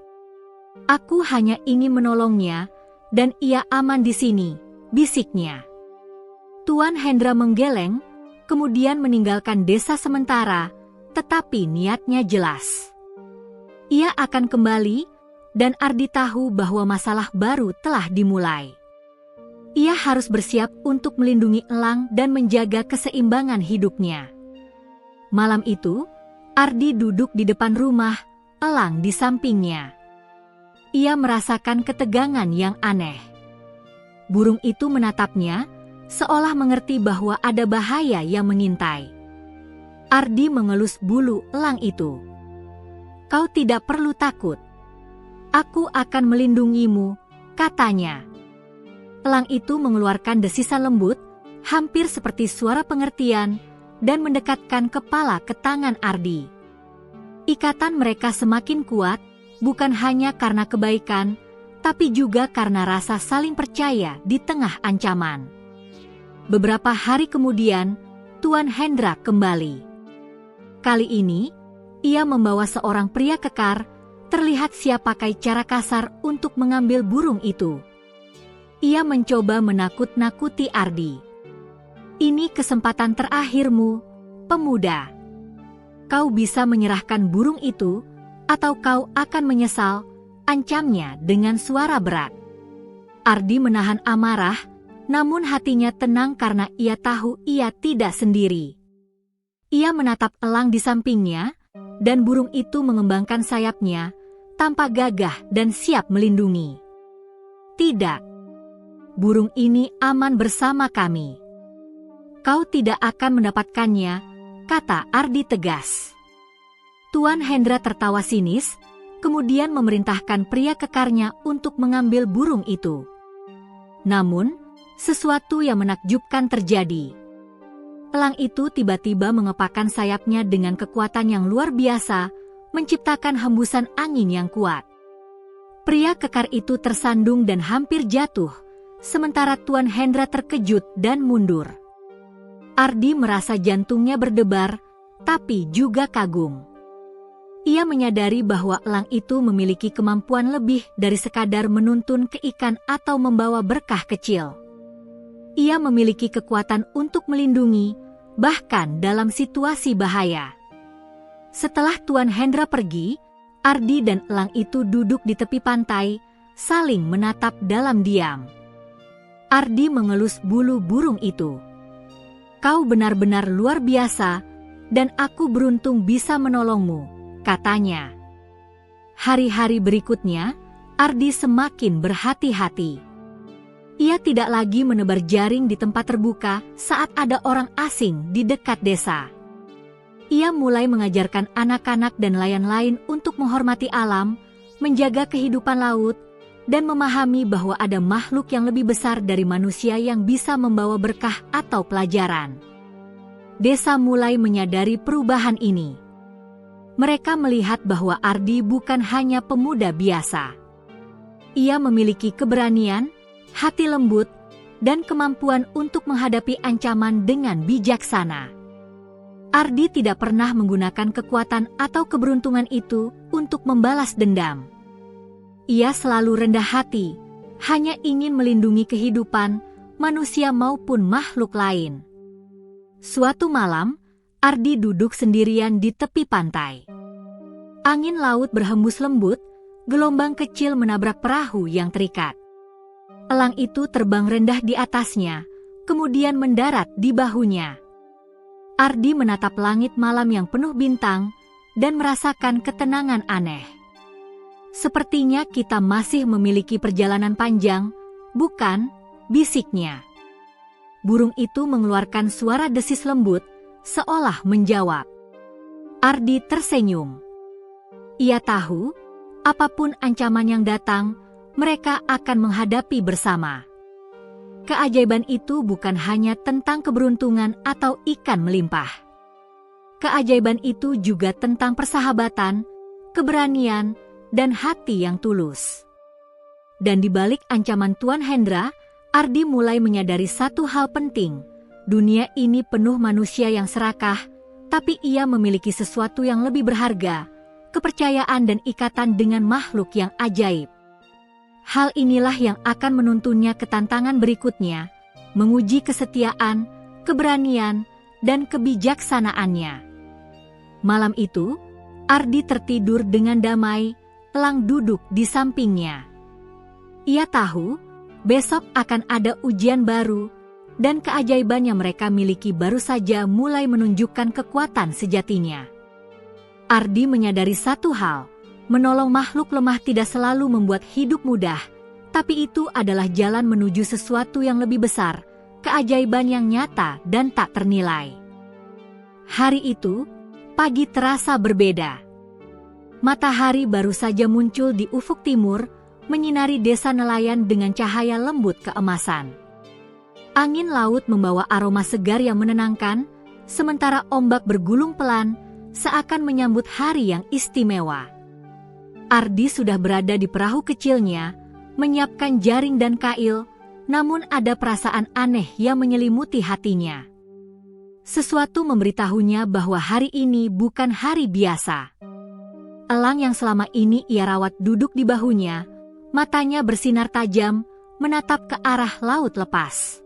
[SPEAKER 1] Aku hanya ingin menolongnya, dan ia aman di sini," bisiknya. Tuan Hendra menggeleng, kemudian meninggalkan desa sementara, tetapi niatnya jelas. Ia akan kembali, dan Ardi tahu bahwa masalah baru telah dimulai. Ia harus bersiap untuk melindungi elang dan menjaga keseimbangan hidupnya. Malam itu, Ardi duduk di depan rumah, elang di sampingnya. Ia merasakan ketegangan yang aneh. Burung itu menatapnya, seolah mengerti bahwa ada bahaya yang mengintai. Ardi mengelus bulu elang itu. "Kau tidak perlu takut. Aku akan melindungimu," katanya. Elang itu mengeluarkan desisan lembut, hampir seperti suara pengertian, dan mendekatkan kepala ke tangan Ardi. Ikatan mereka semakin kuat, bukan hanya karena kebaikan, tapi juga karena rasa saling percaya di tengah ancaman. Beberapa hari kemudian, Tuan Hendra kembali. Kali ini, ia membawa seorang pria kekar, terlihat siap pakai cara kasar untuk mengambil burung itu. Ia mencoba menakut-nakuti Ardi. "Ini kesempatan terakhirmu, pemuda. Kau bisa menyerahkan burung itu, atau kau akan menyesal," ancamnya dengan suara berat. Ardi menahan amarah, namun hatinya tenang karena ia tahu ia tidak sendiri. Ia menatap elang di sampingnya, dan burung itu mengembangkan sayapnya, tampak gagah dan siap melindungi. "Tidak. Burung ini aman bersama kami. Kau tidak akan mendapatkannya," kata Ardi tegas. Tuan Hendra tertawa sinis, kemudian memerintahkan pria kekarnya untuk mengambil burung itu. Namun, sesuatu yang menakjubkan terjadi. Elang itu tiba-tiba mengepakkan sayapnya dengan kekuatan yang luar biasa, menciptakan hembusan angin yang kuat. Pria kekar itu tersandung dan hampir jatuh, sementara Tuan Hendra terkejut dan mundur. Ardi merasa jantungnya berdebar, tapi juga kagum. Ia menyadari bahwa elang itu memiliki kemampuan lebih dari sekadar menuntun ke ikan atau membawa berkah kecil. Ia memiliki kekuatan untuk melindungi, bahkan dalam situasi bahaya. Setelah Tuan Hendra pergi, Ardi dan elang itu duduk di tepi pantai, saling menatap dalam diam. Ardi mengelus bulu burung itu. "Kau benar-benar luar biasa, dan aku beruntung bisa menolongmu," katanya. Hari-hari berikutnya, Ardi semakin berhati-hati. Ia tidak lagi menebar jaring di tempat terbuka saat ada orang asing di dekat desa. Ia mulai mengajarkan anak-anak dan nelayan lain untuk menghormati alam, menjaga kehidupan laut, dan memahami bahwa ada makhluk yang lebih besar dari manusia yang bisa membawa berkah atau pelajaran. Desa mulai menyadari perubahan ini. Mereka melihat bahwa Ardi bukan hanya pemuda biasa. Ia memiliki keberanian, hati lembut, dan kemampuan untuk menghadapi ancaman dengan bijaksana. Ardi tidak pernah menggunakan kekuatan atau keberuntungan itu untuk membalas dendam. Ia selalu rendah hati, hanya ingin melindungi kehidupan, manusia maupun makhluk lain. Suatu malam, Ardi duduk sendirian di tepi pantai. Angin laut berhembus lembut, gelombang kecil menabrak perahu yang terikat. Elang itu terbang rendah di atasnya, kemudian mendarat di bahunya. Ardi menatap langit malam yang penuh bintang, dan merasakan ketenangan aneh. "Sepertinya kita masih memiliki perjalanan panjang, bukan?" bisiknya. Burung itu mengeluarkan suara desis lembut, seolah menjawab. Ardi tersenyum. Ia tahu, apapun ancaman yang datang, mereka akan menghadapi bersama. Keajaiban itu bukan hanya tentang keberuntungan atau ikan melimpah. Keajaiban itu juga tentang persahabatan, keberanian, dan hati yang tulus. Dan di balik ancaman Tuan Hendra, Ardi mulai menyadari satu hal penting. Dunia ini penuh manusia yang serakah, tapi ia memiliki sesuatu yang lebih berharga, kepercayaan dan ikatan dengan makhluk yang ajaib. Hal inilah yang akan menuntunnya ke tantangan berikutnya, menguji kesetiaan, keberanian, dan kebijaksanaannya. Malam itu, Ardi tertidur dengan damai, elang duduk di sampingnya. Ia tahu, besok akan ada ujian baru, dan keajaiban yang mereka miliki baru saja mulai menunjukkan kekuatan sejatinya. Ardi menyadari satu hal, menolong makhluk lemah tidak selalu membuat hidup mudah, Tapi itu adalah jalan menuju sesuatu yang lebih besar, keajaiban yang nyata dan tak ternilai. Hari itu, pagi terasa berbeda. Matahari baru saja muncul di ufuk timur, menyinari desa nelayan dengan cahaya lembut keemasan. Angin laut membawa aroma segar yang menenangkan, sementara ombak bergulung pelan, seakan menyambut hari yang istimewa. Ardi sudah berada di perahu kecilnya, menyiapkan jaring dan kail, namun ada perasaan aneh yang menyelimuti hatinya. Sesuatu memberitahunya bahwa hari ini bukan hari biasa. Elang yang selama ini ia rawat duduk di bahunya, matanya bersinar tajam, menatap ke arah laut lepas.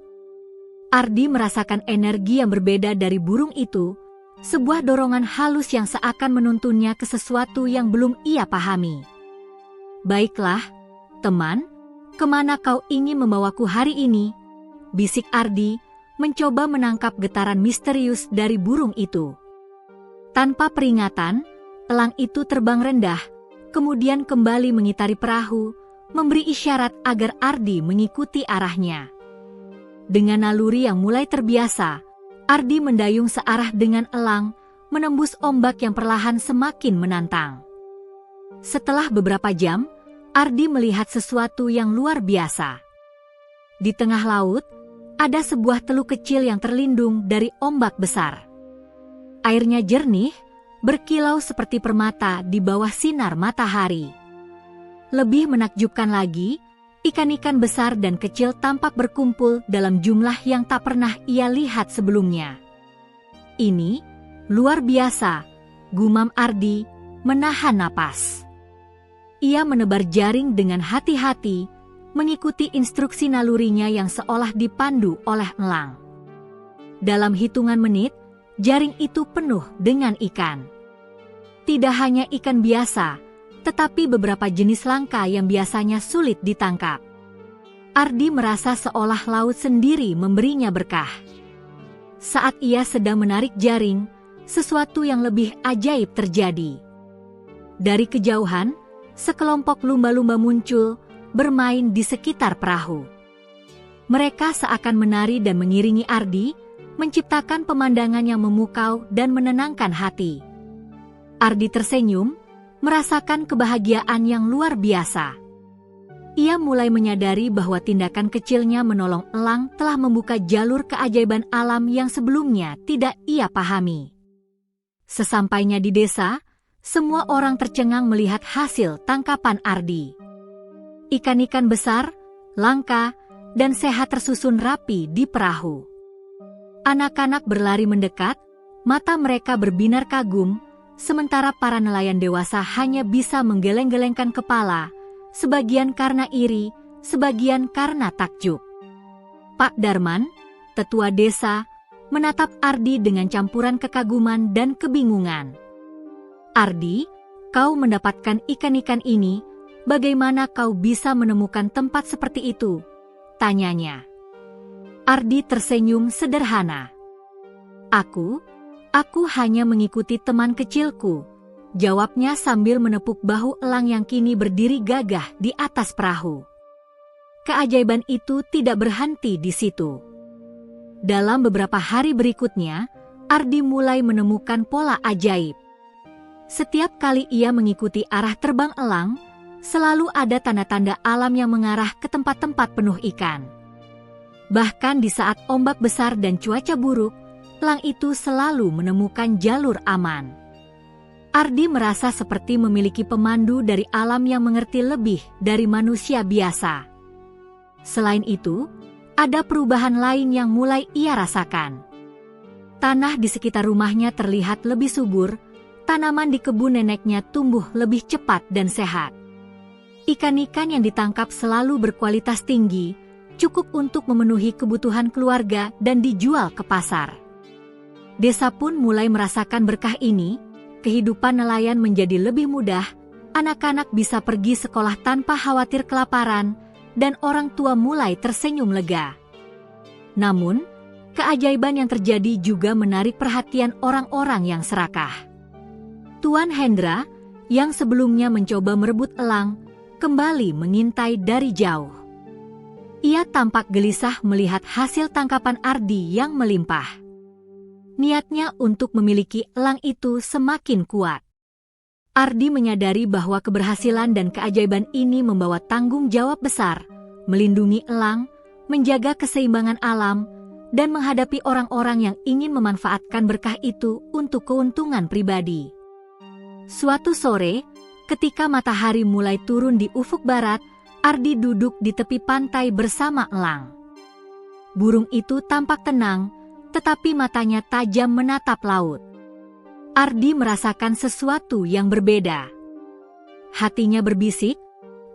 [SPEAKER 1] Ardi merasakan energi yang berbeda dari burung itu, sebuah dorongan halus yang seakan menuntunnya ke sesuatu yang belum ia pahami. "Baiklah, teman, kemana kau ingin membawaku hari ini?" bisik Ardi, mencoba menangkap getaran misterius dari burung itu. Tanpa peringatan, elang itu terbang rendah, kemudian kembali mengitari perahu, memberi isyarat agar Ardi mengikuti arahnya. Dengan naluri yang mulai terbiasa, Ardi mendayung searah dengan elang, menembus ombak yang perlahan semakin menantang. Setelah beberapa jam, Ardi melihat sesuatu yang luar biasa. Di tengah laut, ada sebuah teluk kecil yang terlindung dari ombak besar. Airnya jernih, berkilau seperti permata di bawah sinar matahari. Lebih menakjubkan lagi, ikan-ikan besar dan kecil tampak berkumpul dalam jumlah yang tak pernah ia lihat sebelumnya. "Ini luar biasa," gumam Ardi, menahan napas. Ia menebar jaring dengan hati-hati, mengikuti instruksi nalurinya yang seolah dipandu oleh elang. Dalam hitungan menit, jaring itu penuh dengan ikan. Tidak hanya ikan biasa, tetapi beberapa jenis langka yang biasanya sulit ditangkap. Ardi merasa seolah laut sendiri memberinya berkah. Saat ia sedang menarik jaring, sesuatu yang lebih ajaib terjadi. Dari kejauhan, sekelompok lumba-lumba muncul, bermain di sekitar perahu. Mereka seakan menari dan mengiringi Ardi, menciptakan pemandangan yang memukau dan menenangkan hati. Ardi tersenyum, merasakan kebahagiaan yang luar biasa. Ia mulai menyadari bahwa tindakan kecilnya menolong elang telah membuka jalur keajaiban alam yang sebelumnya tidak ia pahami. Sesampainya di desa, semua orang tercengang melihat hasil tangkapan Ardi. Ikan-ikan besar, langka, dan sehat tersusun rapi di perahu. Anak-anak berlari mendekat, mata mereka berbinar kagum, sementara para nelayan dewasa hanya bisa menggeleng-gelengkan kepala, sebagian karena iri, sebagian karena takjub. Pak Darman, tetua desa, menatap Ardi dengan campuran kekaguman dan kebingungan. "Ardi, kau mendapatkan ikan-ikan ini, bagaimana kau bisa menemukan tempat seperti itu?" tanyanya. Ardi tersenyum sederhana. Aku hanya mengikuti teman kecilku," jawabnya sambil menepuk bahu elang yang kini berdiri gagah di atas perahu. Keajaiban itu tidak berhenti di situ. Dalam beberapa hari berikutnya, Ardi mulai menemukan pola ajaib. Setiap kali ia mengikuti arah terbang elang, selalu ada tanda-tanda alam yang mengarah ke tempat-tempat penuh ikan. Bahkan di saat ombak besar dan cuaca buruk, elang itu selalu menemukan jalur aman. Ardi merasa seperti memiliki pemandu dari alam yang mengerti lebih dari manusia biasa. Selain itu, ada perubahan lain yang mulai ia rasakan. Tanah di sekitar rumahnya terlihat lebih subur, tanaman di kebun neneknya tumbuh lebih cepat dan sehat. Ikan-ikan yang ditangkap selalu berkualitas tinggi, cukup untuk memenuhi kebutuhan keluarga dan dijual ke pasar. Desa pun mulai merasakan berkah ini, kehidupan nelayan menjadi lebih mudah, anak-anak bisa pergi sekolah tanpa khawatir kelaparan, dan orang tua mulai tersenyum lega. Namun, keajaiban yang terjadi juga menarik perhatian orang-orang yang serakah. Tuan Hendra, yang sebelumnya mencoba merebut elang, kembali mengintai dari jauh. Ia tampak gelisah melihat hasil tangkapan Ardi yang melimpah. Niatnya untuk memiliki elang itu semakin kuat. Ardi menyadari bahwa keberhasilan dan keajaiban ini membawa tanggung jawab besar, melindungi elang, menjaga keseimbangan alam, dan menghadapi orang-orang yang ingin memanfaatkan berkah itu untuk keuntungan pribadi. Suatu sore, ketika matahari mulai turun di ufuk barat, Ardi duduk di tepi pantai bersama elang. Burung itu tampak tenang, tetapi matanya tajam menatap laut. Ardi merasakan sesuatu yang berbeda. Hatinya berbisik,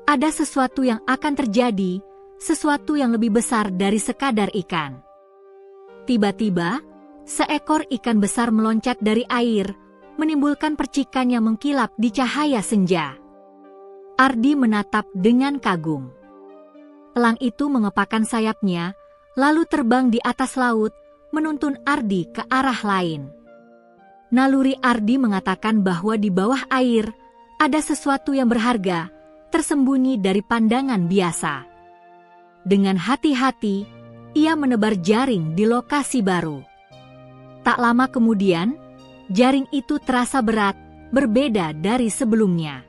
[SPEAKER 1] ada sesuatu yang akan terjadi, sesuatu yang lebih besar dari sekadar ikan. Tiba-tiba, seekor ikan besar meloncat dari air, menimbulkan percikan yang mengkilap di cahaya senja. Ardi menatap dengan kagum. Elang itu mengepakkan sayapnya, lalu terbang di atas laut, menuntun Ardi ke arah lain. Naluri Ardi mengatakan bahwa di bawah air, ada sesuatu yang berharga, tersembunyi dari pandangan biasa. Dengan hati-hati, ia menebar jaring di lokasi baru. Tak lama kemudian, jaring itu terasa berat, berbeda dari sebelumnya.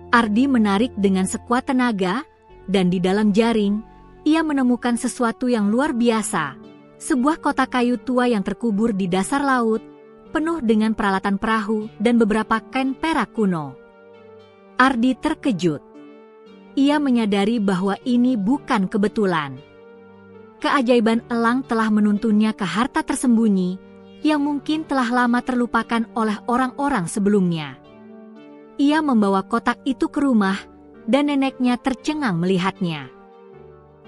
[SPEAKER 1] Ardi menarik dengan sekuat tenaga, dan di dalam jaring, ia menemukan sesuatu yang luar biasa, sebuah kotak kayu tua yang terkubur di dasar laut, penuh dengan peralatan perahu dan beberapa kain perak kuno. Ardi terkejut. Ia menyadari bahwa ini bukan kebetulan. Keajaiban elang telah menuntunnya ke harta tersembunyi, yang mungkin telah lama terlupakan oleh orang-orang sebelumnya. Ia membawa kotak itu ke rumah, dan neneknya tercengang melihatnya.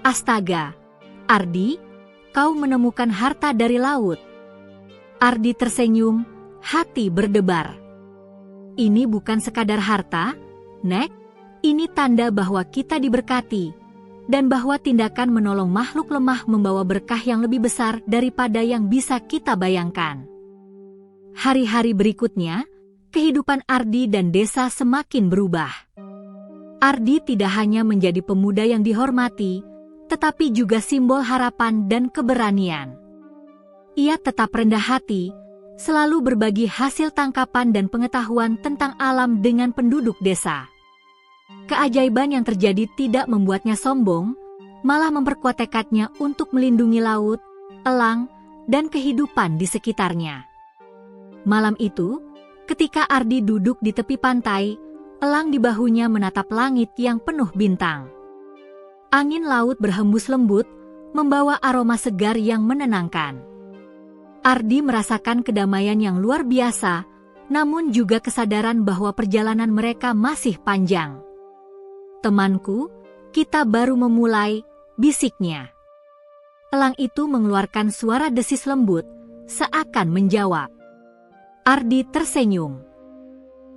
[SPEAKER 1] Astaga, Ardi, kau menemukan harta dari laut. Ardi tersenyum, hati berdebar. Ini bukan sekadar harta, Nek, ini tanda bahwa kita diberkati, dan bahwa tindakan menolong makhluk lemah membawa berkah yang lebih besar daripada yang bisa kita bayangkan. Hari-hari berikutnya, kehidupan Ardi dan desa semakin berubah. Ardi tidak hanya menjadi pemuda yang dihormati, tetapi juga simbol harapan dan keberanian. Ia tetap rendah hati, selalu berbagi hasil tangkapan dan pengetahuan tentang alam dengan penduduk desa. Keajaiban yang terjadi tidak membuatnya sombong, malah memperkuat tekadnya untuk melindungi laut, elang, dan kehidupan di sekitarnya. Malam itu, ketika Ardi duduk di tepi pantai, elang di bahunya menatap langit yang penuh bintang. Angin laut berhembus lembut, membawa aroma segar yang menenangkan. Ardi merasakan kedamaian yang luar biasa, namun juga kesadaran bahwa perjalanan mereka masih panjang. Temanku, kita baru memulai, bisiknya. Elang itu mengeluarkan suara desis lembut, seakan menjawab. Ardi tersenyum.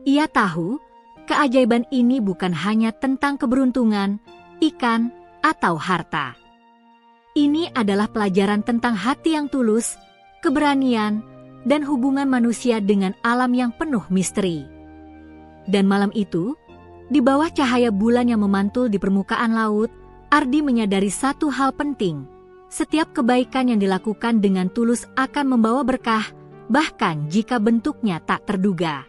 [SPEAKER 1] Ia tahu, keajaiban ini bukan hanya tentang keberuntungan, ikan, atau harta. Ini adalah pelajaran tentang hati yang tulus, keberanian, dan hubungan manusia dengan alam yang penuh misteri. Dan malam itu, di bawah cahaya bulan yang memantul di permukaan laut, Ardi menyadari satu hal penting. Setiap kebaikan yang dilakukan dengan tulus akan membawa berkah, bahkan jika bentuknya tak terduga.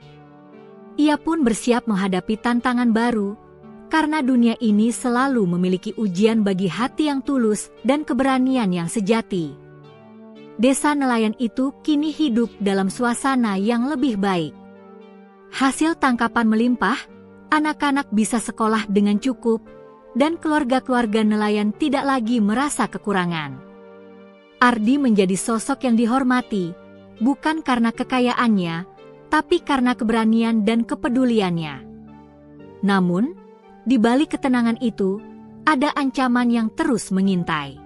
[SPEAKER 1] Ia pun bersiap menghadapi tantangan baru, karena dunia ini selalu memiliki ujian bagi hati yang tulus dan keberanian yang sejati. Desa nelayan itu kini hidup dalam suasana yang lebih baik. Hasil tangkapan melimpah, anak-anak bisa sekolah dengan cukup, dan keluarga-keluarga nelayan tidak lagi merasa kekurangan. Ardi menjadi sosok yang dihormati, bukan karena kekayaannya, tapi karena keberanian dan kepeduliannya. Namun, di balik ketenangan itu, ada ancaman yang terus mengintai.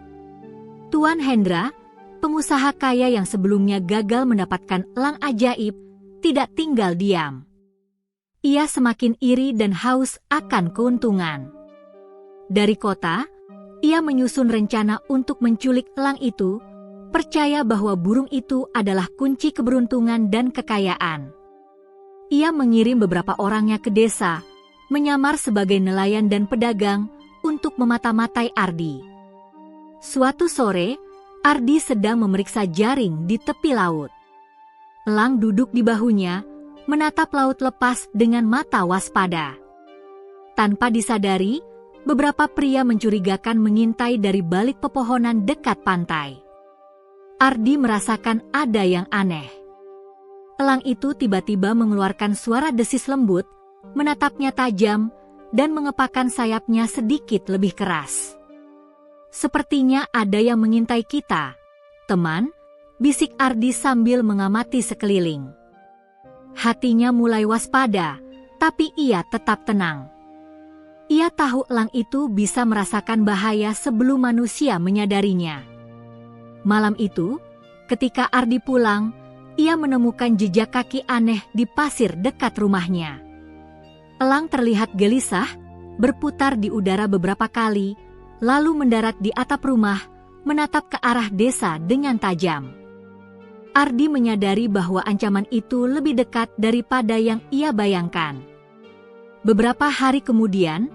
[SPEAKER 1] Tuan Hendra, pengusaha kaya yang sebelumnya gagal mendapatkan elang ajaib, tidak tinggal diam. Ia semakin iri dan haus akan keuntungan. Dari kota, ia menyusun rencana untuk menculik elang itu, percaya bahwa burung itu adalah kunci keberuntungan dan kekayaan. Ia mengirim beberapa orangnya ke desa, menyamar sebagai nelayan dan pedagang untuk memata-matai Ardi. Suatu sore, Ardi sedang memeriksa jaring di tepi laut. Elang duduk di bahunya, menatap laut lepas dengan mata waspada. Tanpa disadari, beberapa pria mencurigakan mengintai dari balik pepohonan dekat pantai. Ardi merasakan ada yang aneh. Elang itu tiba-tiba mengeluarkan suara desis lembut, menatapnya tajam, dan mengepakkan sayapnya sedikit lebih keras. "Sepertinya ada yang mengintai kita, teman," bisik Ardi sambil mengamati sekeliling. Hatinya mulai waspada, tapi ia tetap tenang. Ia tahu elang itu bisa merasakan bahaya sebelum manusia menyadarinya. Malam itu, ketika Ardi pulang, ia menemukan jejak kaki aneh di pasir dekat rumahnya. Elang terlihat gelisah, berputar di udara beberapa kali, lalu mendarat di atap rumah, menatap ke arah desa dengan tajam. Ardi menyadari bahwa ancaman itu lebih dekat daripada yang ia bayangkan. Beberapa hari kemudian,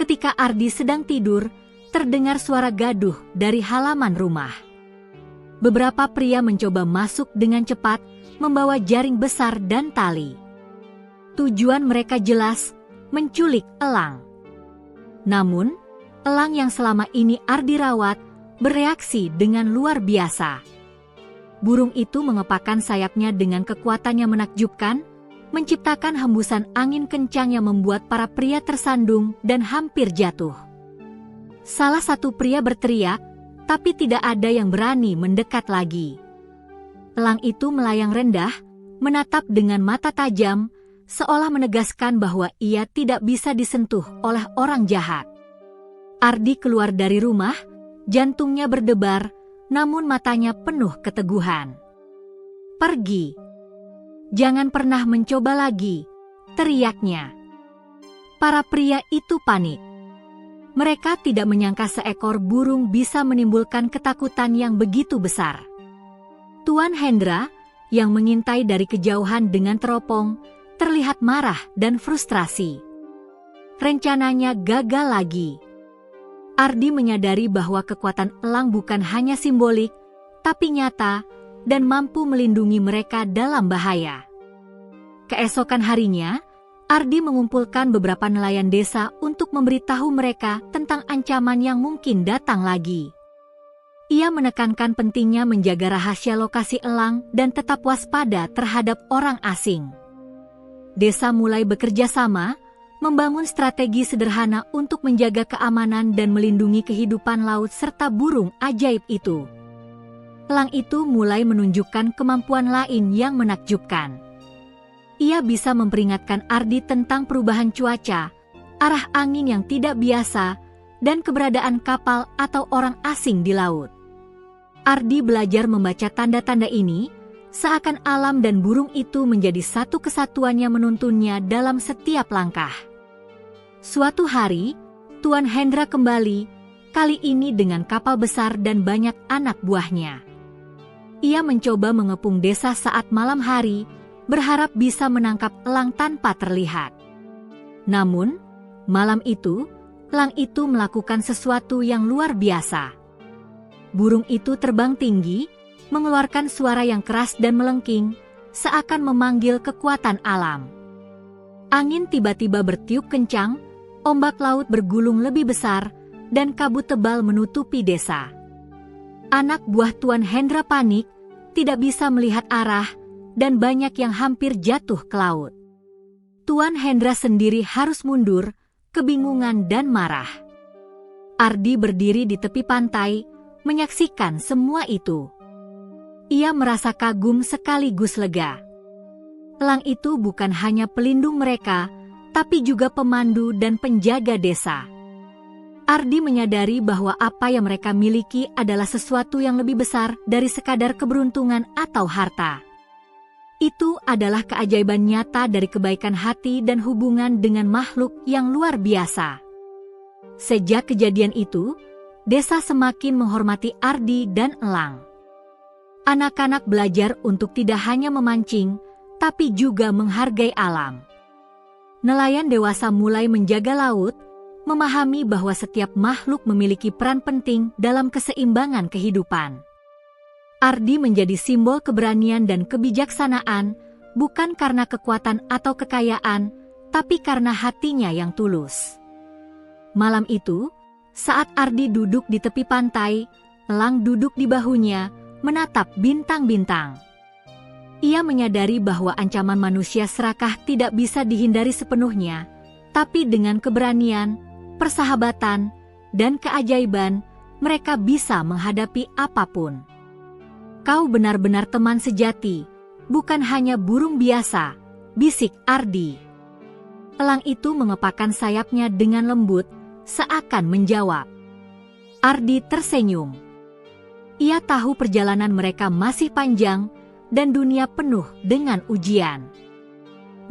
[SPEAKER 1] ketika Ardi sedang tidur, terdengar suara gaduh dari halaman rumah. Beberapa pria mencoba masuk dengan cepat, membawa jaring besar dan tali. Tujuan mereka jelas, menculik elang. Namun, elang yang selama ini Ardi rawat, bereaksi dengan luar biasa. Burung itu mengepakkan sayapnya dengan kekuatan yang menakjubkan, menciptakan hembusan angin kencang yang membuat para pria tersandung dan hampir jatuh. Salah satu pria berteriak, tapi tidak ada yang berani mendekat lagi. Elang itu melayang rendah, menatap dengan mata tajam, seolah menegaskan bahwa ia tidak bisa disentuh oleh orang jahat. Ardi keluar dari rumah, jantungnya berdebar, namun matanya penuh keteguhan. "Pergi. Jangan pernah mencoba lagi," teriaknya. Para pria itu panik. Mereka tidak menyangka seekor burung bisa menimbulkan ketakutan yang begitu besar. Tuan Hendra, yang mengintai dari kejauhan dengan teropong, terlihat marah dan frustrasi. Rencananya gagal lagi. Ardi menyadari bahwa kekuatan elang bukan hanya simbolik, tapi nyata, dan mampu melindungi mereka dalam bahaya. Keesokan harinya, Ardi mengumpulkan beberapa nelayan desa untuk memberitahu mereka tentang ancaman yang mungkin datang lagi. Ia menekankan pentingnya menjaga rahasia lokasi elang dan tetap waspada terhadap orang asing. Desa mulai bekerja sama, membangun strategi sederhana untuk menjaga keamanan dan melindungi kehidupan laut serta burung ajaib itu. Elang itu mulai menunjukkan kemampuan lain yang menakjubkan. Ia bisa memperingatkan Ardi tentang perubahan cuaca, arah angin yang tidak biasa, dan keberadaan kapal atau orang asing di laut. Ardi belajar membaca tanda-tanda ini, seakan alam dan burung itu menjadi satu kesatuan yang menuntunnya dalam setiap langkah. Suatu hari, Tuan Hendra kembali, kali ini dengan kapal besar dan banyak anak buahnya. Ia mencoba mengepung desa saat malam hari, berharap bisa menangkap elang tanpa terlihat. Namun, malam itu, elang itu melakukan sesuatu yang luar biasa. Burung itu terbang tinggi, mengeluarkan suara yang keras dan melengking, seakan memanggil kekuatan alam. Angin tiba-tiba bertiup kencang, ombak laut bergulung lebih besar, dan kabut tebal menutupi desa. Anak buah Tuan Hendra panik, tidak bisa melihat arah, dan banyak yang hampir jatuh ke laut. Tuan Hendra sendiri harus mundur, kebingungan dan marah. Ardi berdiri di tepi pantai, menyaksikan semua itu. Ia merasa kagum sekaligus lega. Elang itu bukan hanya pelindung mereka, tapi juga pemandu dan penjaga desa. Ardi menyadari bahwa apa yang mereka miliki adalah sesuatu yang lebih besar dari sekadar keberuntungan atau harta. Itu adalah keajaiban nyata dari kebaikan hati dan hubungan dengan makhluk yang luar biasa. Sejak kejadian itu, desa semakin menghormati Ardi dan elang. Anak-anak belajar untuk tidak hanya memancing, tapi juga menghargai alam. Nelayan dewasa mulai menjaga laut, memahami bahwa setiap makhluk memiliki peran penting dalam keseimbangan kehidupan. Ardi menjadi simbol keberanian dan kebijaksanaan, bukan karena kekuatan atau kekayaan, tapi karena hatinya yang tulus. Malam itu, saat Ardi duduk di tepi pantai, elang duduk di bahunya, menatap bintang-bintang. Ia menyadari bahwa ancaman manusia serakah tidak bisa dihindari sepenuhnya, tapi dengan keberanian, persahabatan, dan keajaiban, mereka bisa menghadapi apapun. Kau benar-benar teman sejati, bukan hanya burung biasa, bisik Ardi. Elang itu mengepakkan sayapnya dengan lembut, seakan menjawab. Ardi tersenyum. Ia tahu perjalanan mereka masih panjang, dan dunia penuh dengan ujian.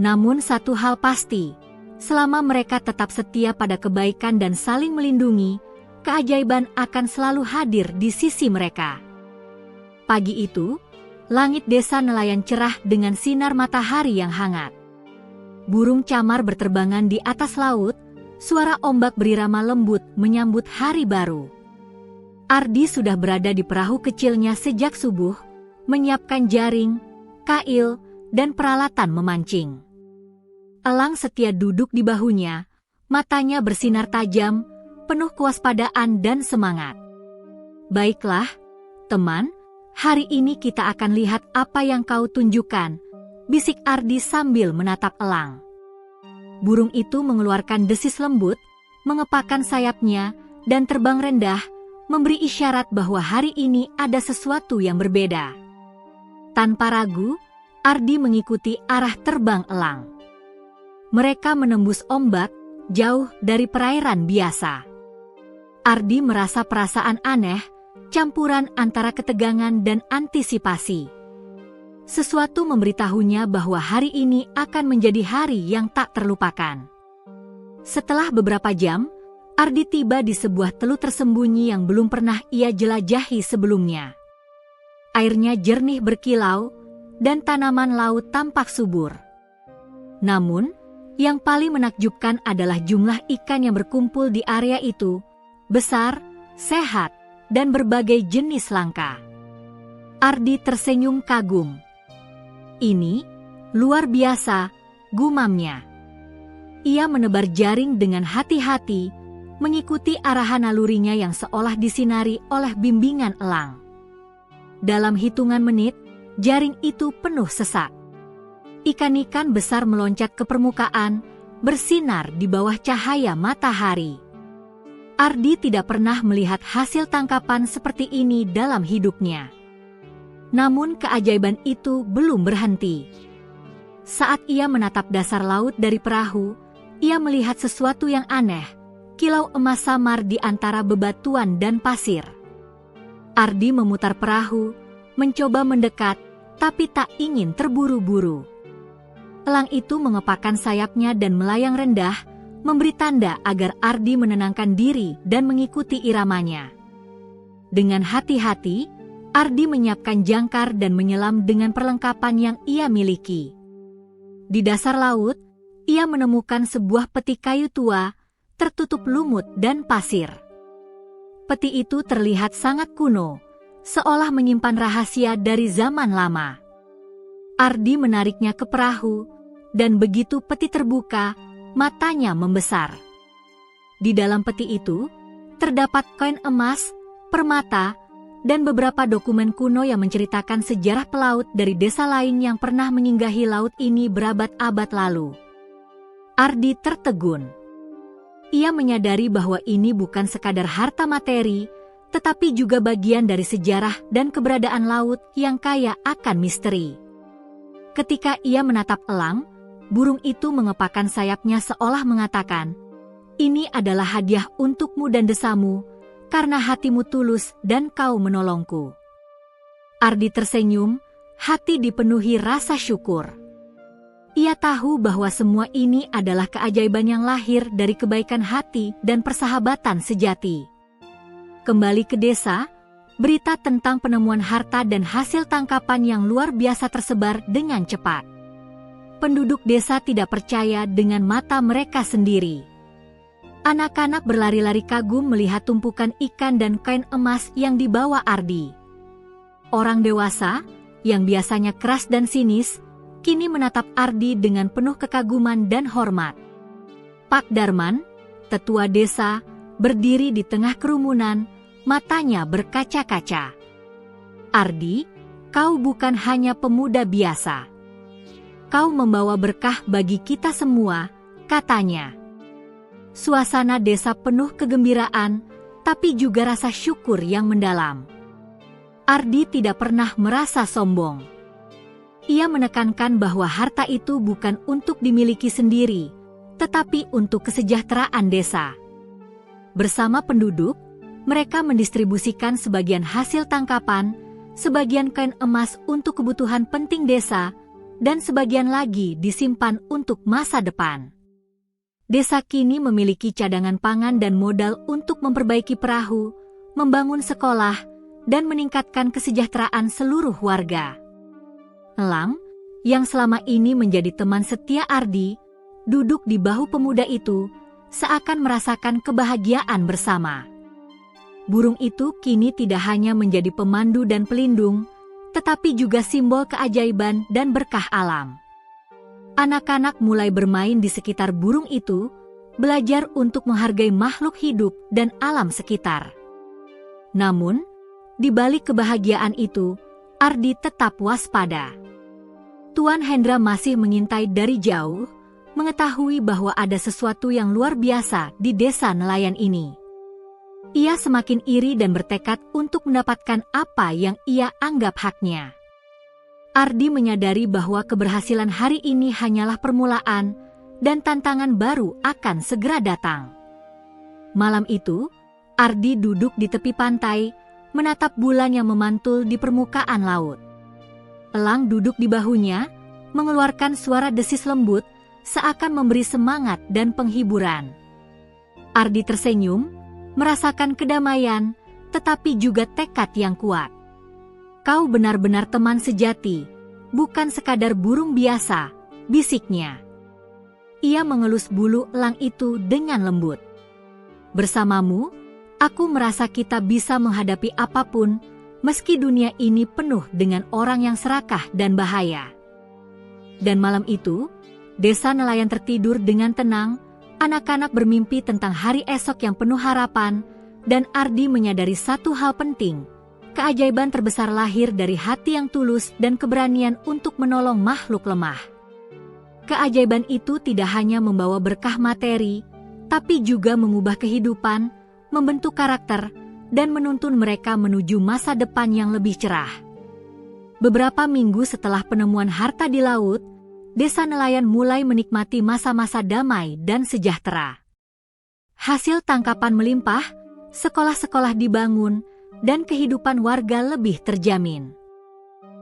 [SPEAKER 1] Namun satu hal pasti, selama mereka tetap setia pada kebaikan dan saling melindungi, keajaiban akan selalu hadir di sisi mereka. Pagi itu, langit desa nelayan cerah dengan sinar matahari yang hangat. Burung camar berterbangan di atas laut, suara ombak berirama lembut menyambut hari baru. Ardi sudah berada di perahu kecilnya sejak subuh, menyiapkan jaring, kail, dan peralatan memancing. Elang setia duduk di bahunya, matanya bersinar tajam, penuh kewaspadaan dan semangat. Baiklah, teman, hari ini kita akan lihat apa yang kau tunjukkan, bisik Ardi sambil menatap elang. Burung itu mengeluarkan desis lembut, mengepakkan sayapnya, dan terbang rendah, memberi isyarat bahwa hari ini ada sesuatu yang berbeda. Tanpa ragu, Ardi mengikuti arah terbang elang. Mereka menembus ombak, jauh dari perairan biasa. Ardi merasa perasaan aneh, campuran antara ketegangan dan antisipasi. Sesuatu memberitahunya bahwa hari ini akan menjadi hari yang tak terlupakan. Setelah beberapa jam, Ardi tiba di sebuah teluk tersembunyi yang belum pernah ia jelajahi sebelumnya. Airnya jernih berkilau, dan tanaman laut tampak subur. Namun, yang paling menakjubkan adalah jumlah ikan yang berkumpul di area itu, besar, sehat, dan berbagai jenis langka. Ardi tersenyum kagum. Ini luar biasa, gumamnya. Ia menebar jaring dengan hati-hati, mengikuti arahan nalurinya yang seolah disinari oleh bimbingan elang. Dalam hitungan menit, jaring itu penuh sesak. Ikan-ikan besar meloncat ke permukaan, bersinar di bawah cahaya matahari. Ardi tidak pernah melihat hasil tangkapan seperti ini dalam hidupnya. Namun keajaiban itu belum berhenti. Saat ia menatap dasar laut dari perahu, ia melihat sesuatu yang aneh, kilau emas samar di antara bebatuan dan pasir. Ardi memutar perahu, mencoba mendekat, tapi tak ingin terburu-buru. Elang itu mengepakkan sayapnya dan melayang rendah, memberi tanda agar Ardi menenangkan diri dan mengikuti iramanya. Dengan hati-hati, Ardi menyiapkan jangkar dan menyelam dengan perlengkapan yang ia miliki. Di dasar laut, ia menemukan sebuah peti kayu tua, tertutup lumut dan pasir. Peti itu terlihat sangat kuno, seolah menyimpan rahasia dari zaman lama. Ardi menariknya ke perahu, dan begitu peti terbuka, matanya membesar. Di dalam peti itu, terdapat koin emas, permata, dan beberapa dokumen kuno yang menceritakan sejarah pelaut dari desa lain yang pernah menyinggahi laut ini berabad-abad lalu. Ardi tertegun. Ia menyadari bahwa ini bukan sekadar harta materi, tetapi juga bagian dari sejarah dan keberadaan laut yang kaya akan misteri. Ketika ia menatap elang, burung itu mengepakkan sayapnya seolah mengatakan, "Ini adalah hadiah untukmu dan desamu, karena hatimu tulus dan kau menolongku." Ardi tersenyum, hati dipenuhi rasa syukur. Ia tahu bahwa semua ini adalah keajaiban yang lahir dari kebaikan hati dan persahabatan sejati. Kembali ke desa, berita tentang penemuan harta dan hasil tangkapan yang luar biasa tersebar dengan cepat. Penduduk desa tidak percaya dengan mata mereka sendiri. Anak-anak berlari-lari kagum melihat tumpukan ikan dan kain emas yang dibawa Ardi. Orang dewasa, yang biasanya keras dan sinis, kini menatap Ardi dengan penuh kekaguman dan hormat. Pak Darman, tetua desa, berdiri di tengah kerumunan, matanya berkaca-kaca. Ardi, kau bukan hanya pemuda biasa. Kau membawa berkah bagi kita semua, katanya. Suasana desa penuh kegembiraan, tapi juga rasa syukur yang mendalam. Ardi tidak pernah merasa sombong. Ia menekankan bahwa harta itu bukan untuk dimiliki sendiri, tetapi untuk kesejahteraan desa. Bersama penduduk, mereka mendistribusikan sebagian hasil tangkapan, sebagian kain emas untuk kebutuhan penting desa, dan sebagian lagi disimpan untuk masa depan. Desa kini memiliki cadangan pangan dan modal untuk memperbaiki perahu, membangun sekolah, dan meningkatkan kesejahteraan seluruh warga. Elang, yang selama ini menjadi teman setia Ardi, duduk di bahu pemuda itu, seakan merasakan kebahagiaan bersama. Burung itu kini tidak hanya menjadi pemandu dan pelindung, tetapi juga simbol keajaiban dan berkah alam. Anak-anak mulai bermain di sekitar burung itu, belajar untuk menghargai makhluk hidup dan alam sekitar. Namun, di balik kebahagiaan itu, Ardi tetap waspada. Tuan Hendra masih mengintai dari jauh, mengetahui bahwa ada sesuatu yang luar biasa di desa nelayan ini. Ia semakin iri dan bertekad untuk mendapatkan apa yang ia anggap haknya. Ardi menyadari bahwa keberhasilan hari ini hanyalah permulaan dan tantangan baru akan segera datang. Malam itu, Ardi duduk di tepi pantai, menatap bulan yang memantul di permukaan laut. Elang duduk di bahunya, mengeluarkan suara desis lembut, seakan memberi semangat dan penghiburan. Ardi tersenyum, merasakan kedamaian, tetapi juga tekad yang kuat. Kau benar-benar teman sejati, bukan sekadar burung biasa, bisiknya. Ia mengelus bulu elang itu dengan lembut. Bersamamu, aku merasa kita bisa menghadapi apapun, meski dunia ini penuh dengan orang yang serakah dan bahaya. Dan malam itu, desa nelayan tertidur dengan tenang. Anak-anak bermimpi tentang hari esok yang penuh harapan, dan Ardi menyadari satu hal penting. Keajaiban terbesar lahir dari hati yang tulus dan keberanian untuk menolong makhluk lemah. Keajaiban itu tidak hanya membawa berkah materi, tapi juga mengubah kehidupan, membentuk karakter, dan menuntun mereka menuju masa depan yang lebih cerah. Beberapa minggu setelah penemuan harta di laut, desa nelayan mulai menikmati masa-masa damai dan sejahtera. Hasil tangkapan melimpah, sekolah-sekolah dibangun, dan kehidupan warga lebih terjamin.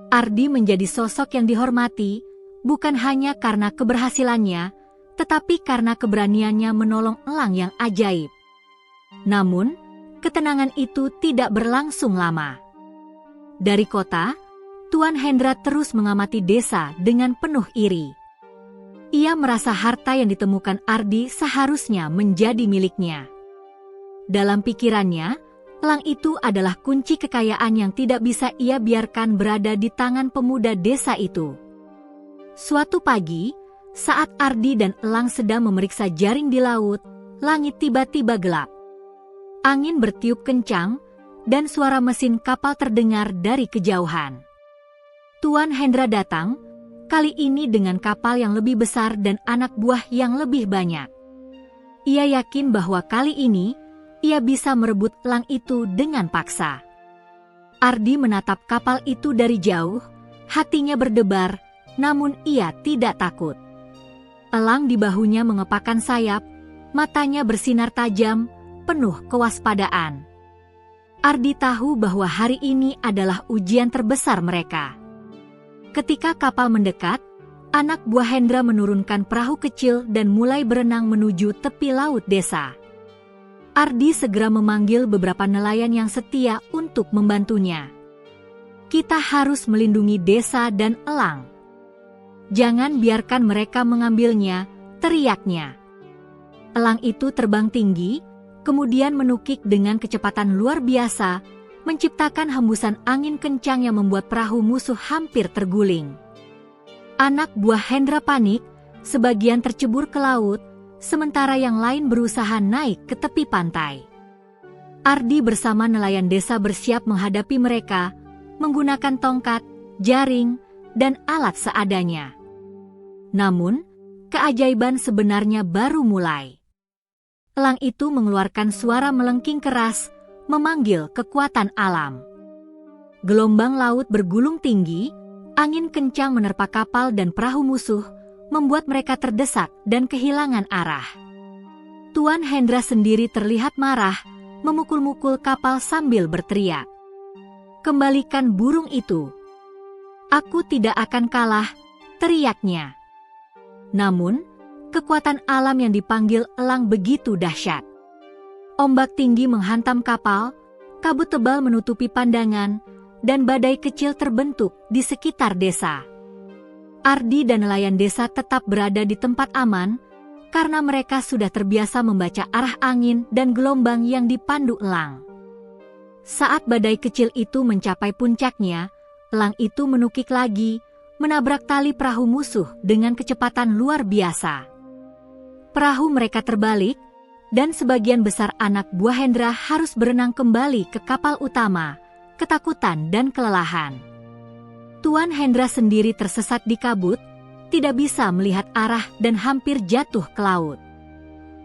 [SPEAKER 1] Ardi menjadi sosok yang dihormati, bukan hanya karena keberhasilannya, tetapi karena keberaniannya menolong elang yang ajaib. Namun, ketenangan itu tidak berlangsung lama. Dari kota, Tuan Hendra terus mengamati desa dengan penuh iri. Ia merasa harta yang ditemukan Ardi seharusnya menjadi miliknya. Dalam pikirannya, elang itu adalah kunci kekayaan yang tidak bisa ia biarkan berada di tangan pemuda desa itu. Suatu pagi, saat Ardi dan elang sedang memeriksa jaring di laut, langit tiba-tiba gelap. Angin bertiup kencang, dan suara mesin kapal terdengar dari kejauhan. Tuan Hendra datang, kali ini dengan kapal yang lebih besar dan anak buah yang lebih banyak. Ia yakin bahwa kali ini, ia bisa merebut elang itu dengan paksa. Ardi menatap kapal itu dari jauh, hatinya berdebar, namun ia tidak takut. Elang di bahunya mengepakkan sayap, matanya bersinar tajam, penuh kewaspadaan. Ardi tahu bahwa hari ini adalah ujian terbesar mereka. Ketika kapal mendekat, anak buah Hendra menurunkan perahu kecil dan mulai berenang menuju tepi laut desa. Ardi segera memanggil beberapa nelayan yang setia untuk membantunya. Kita harus melindungi desa dan elang. "Jangan biarkan mereka mengambilnya," teriaknya. Elang itu terbang tinggi, kemudian menukik dengan kecepatan luar biasa, menciptakan hembusan angin kencang yang membuat perahu musuh hampir terguling. Anak buah Hendra panik, sebagian tercebur ke laut, sementara yang lain berusaha naik ke tepi pantai. Ardi bersama nelayan desa bersiap menghadapi mereka, menggunakan tongkat, jaring, dan alat seadanya. Namun, keajaiban sebenarnya baru mulai. Elang itu mengeluarkan suara melengking keras, memanggil kekuatan alam. Gelombang laut bergulung tinggi, angin kencang menerpa kapal dan perahu musuh, membuat mereka terdesak dan kehilangan arah. Tuan Hendra sendiri terlihat marah, memukul-mukul kapal sambil berteriak, "Kembalikan burung itu. Aku tidak akan kalah," teriaknya. Namun, kekuatan alam yang dipanggil elang begitu dahsyat. Ombak tinggi menghantam kapal, kabut tebal menutupi pandangan, dan badai kecil terbentuk di sekitar desa. Ardi dan nelayan desa tetap berada di tempat aman, karena mereka sudah terbiasa membaca arah angin dan gelombang yang dipandu elang. Saat badai kecil itu mencapai puncaknya, elang itu menukik lagi, menabrak tali perahu musuh dengan kecepatan luar biasa. Perahu mereka terbalik, dan sebagian besar anak buah Hendra harus berenang kembali ke kapal utama, ketakutan dan kelelahan. Tuan Hendra sendiri tersesat di kabut, tidak bisa melihat arah dan hampir jatuh ke laut.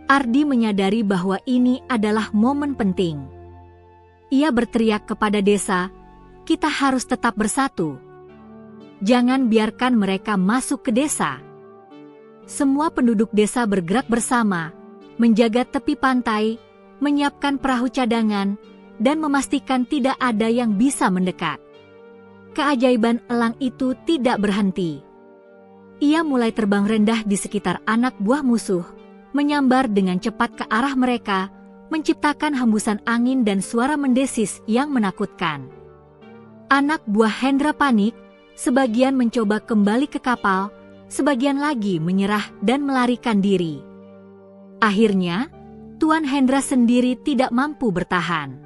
[SPEAKER 1] Ardi menyadari bahwa ini adalah momen penting. Ia berteriak kepada desa, "Kita harus tetap bersatu. Jangan biarkan mereka masuk ke desa." Semua penduduk desa bergerak bersama, menjaga tepi pantai, menyiapkan perahu cadangan, dan memastikan tidak ada yang bisa mendekat. Keajaiban elang itu tidak berhenti. Ia mulai terbang rendah di sekitar anak buah musuh, menyambar dengan cepat ke arah mereka, menciptakan hembusan angin dan suara mendesis yang menakutkan. Anak buah Hendra panik, sebagian mencoba kembali ke kapal, sebagian lagi menyerah dan melarikan diri. Akhirnya, Tuan Hendra sendiri tidak mampu bertahan.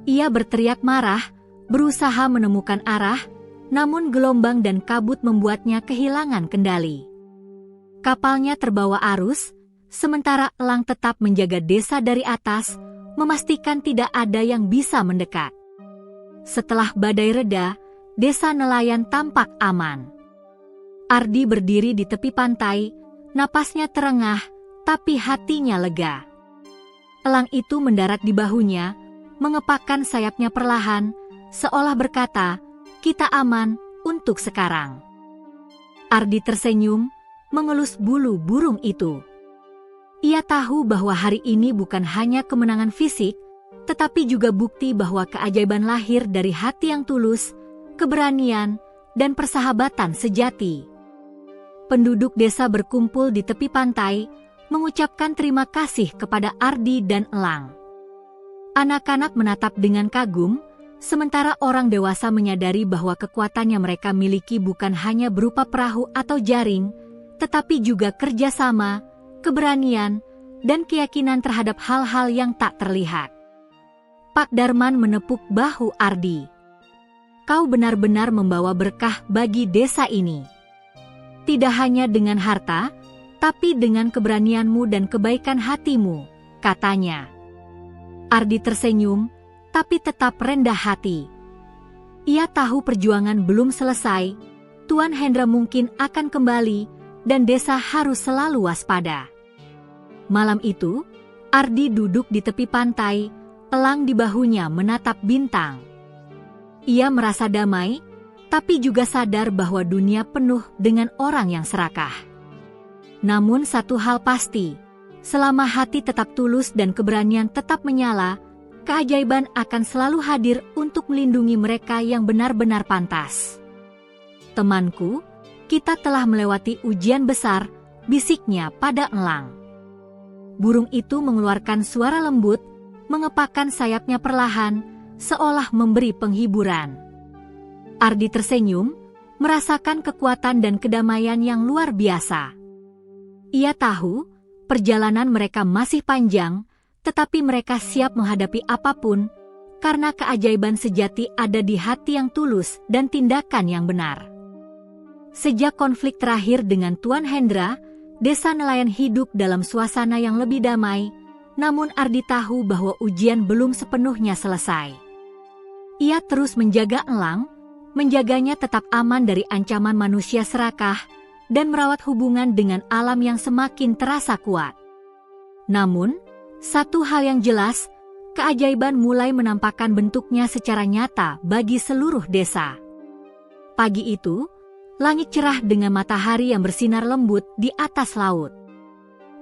[SPEAKER 1] Ia berteriak marah, berusaha menemukan arah, namun gelombang dan kabut membuatnya kehilangan kendali. Kapalnya terbawa arus, sementara elang tetap menjaga desa dari atas, memastikan tidak ada yang bisa mendekat. Setelah badai reda, desa nelayan tampak aman. Ardi berdiri di tepi pantai, napasnya terengah, tapi hatinya lega. Elang itu mendarat di bahunya, mengepakkan sayapnya perlahan, seolah berkata, "Kita aman untuk sekarang." Ardi tersenyum, mengelus bulu burung itu. Ia tahu bahwa hari ini bukan hanya kemenangan fisik, tetapi juga bukti bahwa keajaiban lahir dari hati yang tulus, keberanian, dan persahabatan sejati. Penduduk desa berkumpul di tepi pantai, mengucapkan terima kasih kepada Ardi dan elang. Anak-anak menatap dengan kagum, sementara orang dewasa menyadari bahwa kekuatan yang mereka miliki bukan hanya berupa perahu atau jaring, tetapi juga kerjasama, keberanian, dan keyakinan terhadap hal-hal yang tak terlihat. Pak Darman menepuk bahu Ardi. "Kau benar-benar membawa berkah bagi desa ini. Tidak hanya dengan harta, tapi dengan keberanianmu dan kebaikan hatimu," katanya. Ardi tersenyum, tapi tetap rendah hati. Ia tahu perjuangan belum selesai, Tuan Hendra mungkin akan kembali, dan desa harus selalu waspada. Malam itu, Ardi duduk di tepi pantai, elang di bahunya menatap bintang. Ia merasa damai, tapi juga sadar bahwa dunia penuh dengan orang yang serakah. Namun satu hal pasti, selama hati tetap tulus dan keberanian tetap menyala, keajaiban akan selalu hadir untuk melindungi mereka yang benar-benar pantas. "Temanku, kita telah melewati ujian besar," bisiknya pada elang. Burung itu mengeluarkan suara lembut, mengepakkan sayapnya perlahan, seolah memberi penghiburan. Ardi tersenyum, merasakan kekuatan dan kedamaian yang luar biasa. Ia tahu perjalanan mereka masih panjang, tetapi mereka siap menghadapi apapun, karena keajaiban sejati ada di hati yang tulus dan tindakan yang benar. Sejak konflik terakhir dengan Tuan Hendra, desa nelayan hidup dalam suasana yang lebih damai, namun Ardi tahu bahwa ujian belum sepenuhnya selesai. Ia terus menjaga elang, menjaganya tetap aman dari ancaman manusia serakah, dan merawat hubungan dengan alam yang semakin terasa kuat. Namun, satu hal yang jelas, keajaiban mulai menampakkan bentuknya secara nyata bagi seluruh desa. Pagi itu, langit cerah dengan matahari yang bersinar lembut di atas laut.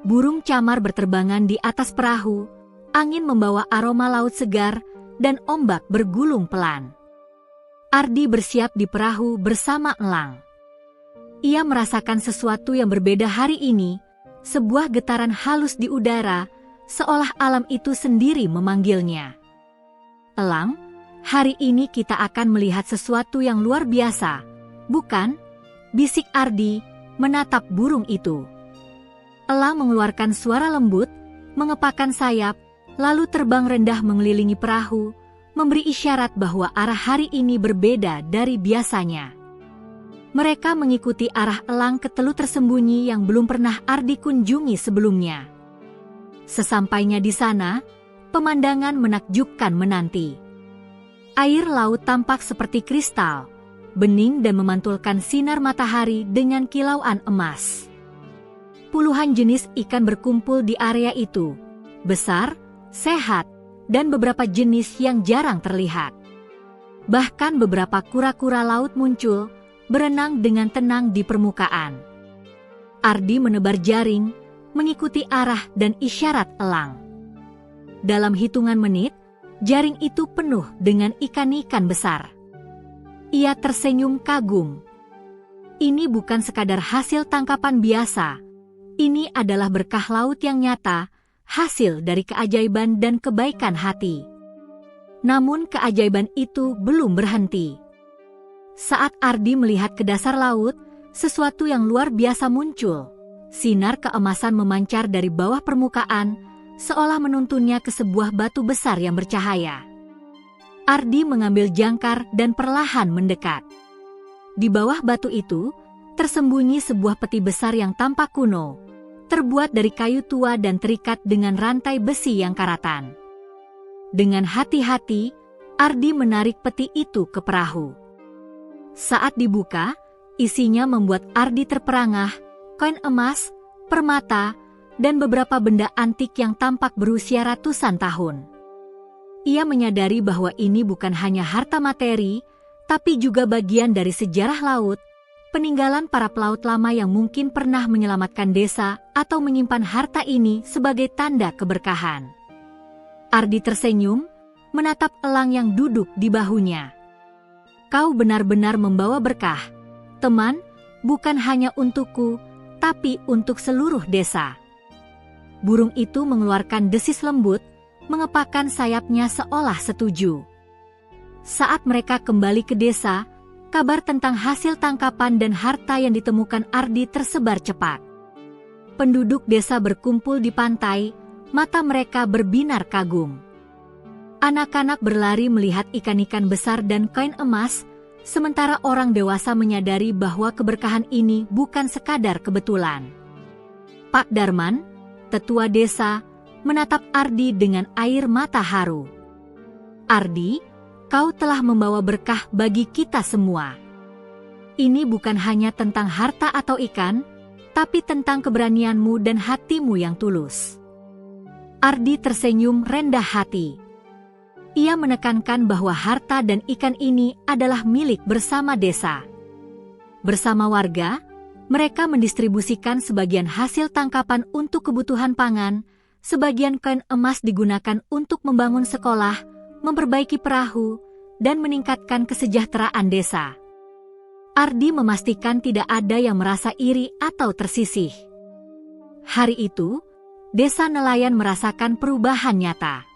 [SPEAKER 1] Burung camar berterbangan di atas perahu, angin membawa aroma laut segar, dan ombak bergulung pelan. Ardi bersiap di perahu bersama elang. Ia merasakan sesuatu yang berbeda hari ini, sebuah getaran halus di udara, seolah alam itu sendiri memanggilnya. Elang, hari ini kita akan melihat sesuatu yang luar biasa, bukan? Bisik Ardi, menatap burung itu. Elang mengeluarkan suara lembut, mengepakkan sayap, lalu terbang rendah mengelilingi perahu, memberi isyarat bahwa arah hari ini berbeda dari biasanya. Mereka mengikuti arah elang ke teluk tersembunyi yang belum pernah Ardi kunjungi sebelumnya. Sesampainya di sana, pemandangan menakjubkan menanti. Air laut tampak seperti kristal, bening dan memantulkan sinar matahari dengan kilauan emas. Puluhan jenis ikan berkumpul di area itu, besar, sehat, dan beberapa jenis yang jarang terlihat. Bahkan beberapa kura-kura laut muncul, berenang dengan tenang di permukaan. Ardi menebar jaring, mengikuti arah dan isyarat elang. Dalam hitungan menit, jaring itu penuh dengan ikan-ikan besar. Ia tersenyum kagum. Ini bukan sekadar hasil tangkapan biasa. Ini adalah berkah laut yang nyata, hasil dari keajaiban dan kebaikan hati. Namun keajaiban itu belum berhenti. Saat Ardi melihat ke dasar laut, sesuatu yang luar biasa muncul. Sinar keemasan memancar dari bawah permukaan, seolah menuntunnya ke sebuah batu besar yang bercahaya. Ardi mengambil jangkar dan perlahan mendekat. Di bawah batu itu, tersembunyi sebuah peti besar yang tampak kuno, terbuat dari kayu tua dan terikat dengan rantai besi yang karatan. Dengan hati-hati, Ardi menarik peti itu ke perahu. Saat dibuka, isinya membuat Ardi terperangah, koin emas, permata, dan beberapa benda antik yang tampak berusia ratusan tahun. Ia menyadari bahwa ini bukan hanya harta materi, tapi juga bagian dari sejarah laut, peninggalan para pelaut lama yang mungkin pernah menyelamatkan desa atau menyimpan harta ini sebagai tanda keberkahan. Ardi tersenyum, menatap elang yang duduk di bahunya. Kau benar-benar membawa berkah, teman, bukan hanya untukku, tapi untuk seluruh desa. Burung itu mengeluarkan desis lembut, mengepakkan sayapnya seolah setuju. Saat mereka kembali ke desa, kabar tentang hasil tangkapan dan harta yang ditemukan Ardi tersebar cepat. Penduduk desa berkumpul di pantai, mata mereka berbinar kagum. Anak-anak berlari melihat ikan-ikan besar dan koin emas, sementara orang dewasa menyadari bahwa keberkahan ini bukan sekadar kebetulan. Pak Darman, tetua desa, menatap Ardi dengan air mata haru. Ardi, kau telah membawa berkah bagi kita semua. Ini bukan hanya tentang harta atau ikan, tapi tentang keberanianmu dan hatimu yang tulus. Ardi tersenyum rendah hati. Ia menekankan bahwa harta dan ikan ini adalah milik bersama desa. Bersama warga, mereka mendistribusikan sebagian hasil tangkapan untuk kebutuhan pangan, sebagian koin emas digunakan untuk membangun sekolah, memperbaiki perahu, dan meningkatkan kesejahteraan desa. Ardi memastikan tidak ada yang merasa iri atau tersisih. Hari itu, desa nelayan merasakan perubahan nyata.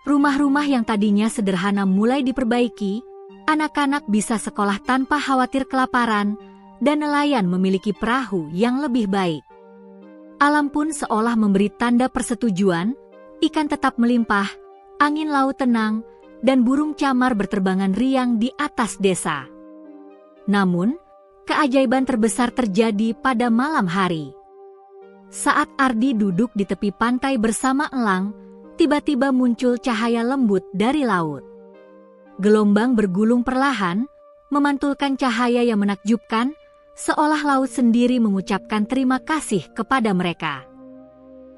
[SPEAKER 1] Rumah-rumah yang tadinya sederhana mulai diperbaiki, anak-anak bisa sekolah tanpa khawatir kelaparan, dan nelayan memiliki perahu yang lebih baik. Alam pun seolah memberi tanda persetujuan, ikan tetap melimpah, angin laut tenang, dan burung camar berterbangan riang di atas desa. Namun, keajaiban terbesar terjadi pada malam hari. Saat Ardi duduk di tepi pantai bersama elang, tiba-tiba muncul cahaya lembut dari laut. Gelombang bergulung perlahan, memantulkan cahaya yang menakjubkan, seolah laut sendiri mengucapkan terima kasih kepada mereka.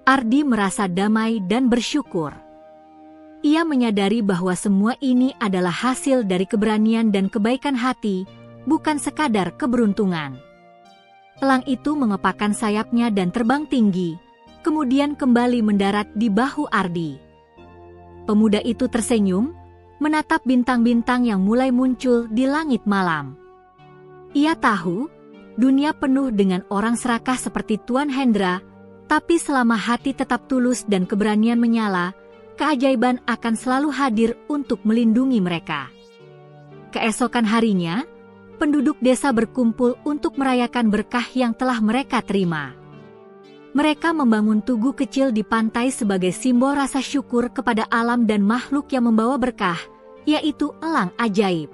[SPEAKER 1] Ardi merasa damai dan bersyukur. Ia menyadari bahwa semua ini adalah hasil dari keberanian dan kebaikan hati, bukan sekadar keberuntungan. Elang itu mengepakkan sayapnya dan terbang tinggi, kemudian kembali mendarat di bahu Ardi. Pemuda itu tersenyum, menatap bintang-bintang yang mulai muncul di langit malam. Ia tahu, dunia penuh dengan orang serakah seperti Tuan Hendra, tapi selama hati tetap tulus dan keberanian menyala, keajaiban akan selalu hadir untuk melindungi mereka. Keesokan harinya, penduduk desa berkumpul untuk merayakan berkah yang telah mereka terima. Mereka membangun tugu kecil di pantai sebagai simbol rasa syukur kepada alam dan makhluk yang membawa berkah, yaitu elang ajaib.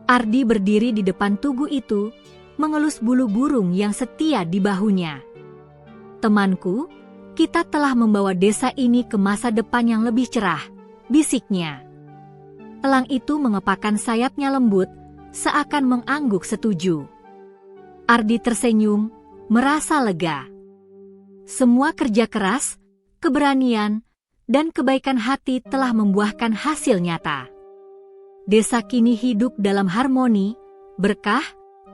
[SPEAKER 1] Ardi berdiri di depan tugu itu, mengelus bulu burung yang setia di bahunya. "Temanku, kita telah membawa desa ini ke masa depan yang lebih cerah," bisiknya. Elang itu mengepakkan sayapnya lembut, seakan mengangguk setuju. Ardi tersenyum, merasa lega. Semua kerja keras, keberanian, dan kebaikan hati telah membuahkan hasil nyata. Desa kini hidup dalam harmoni, berkah,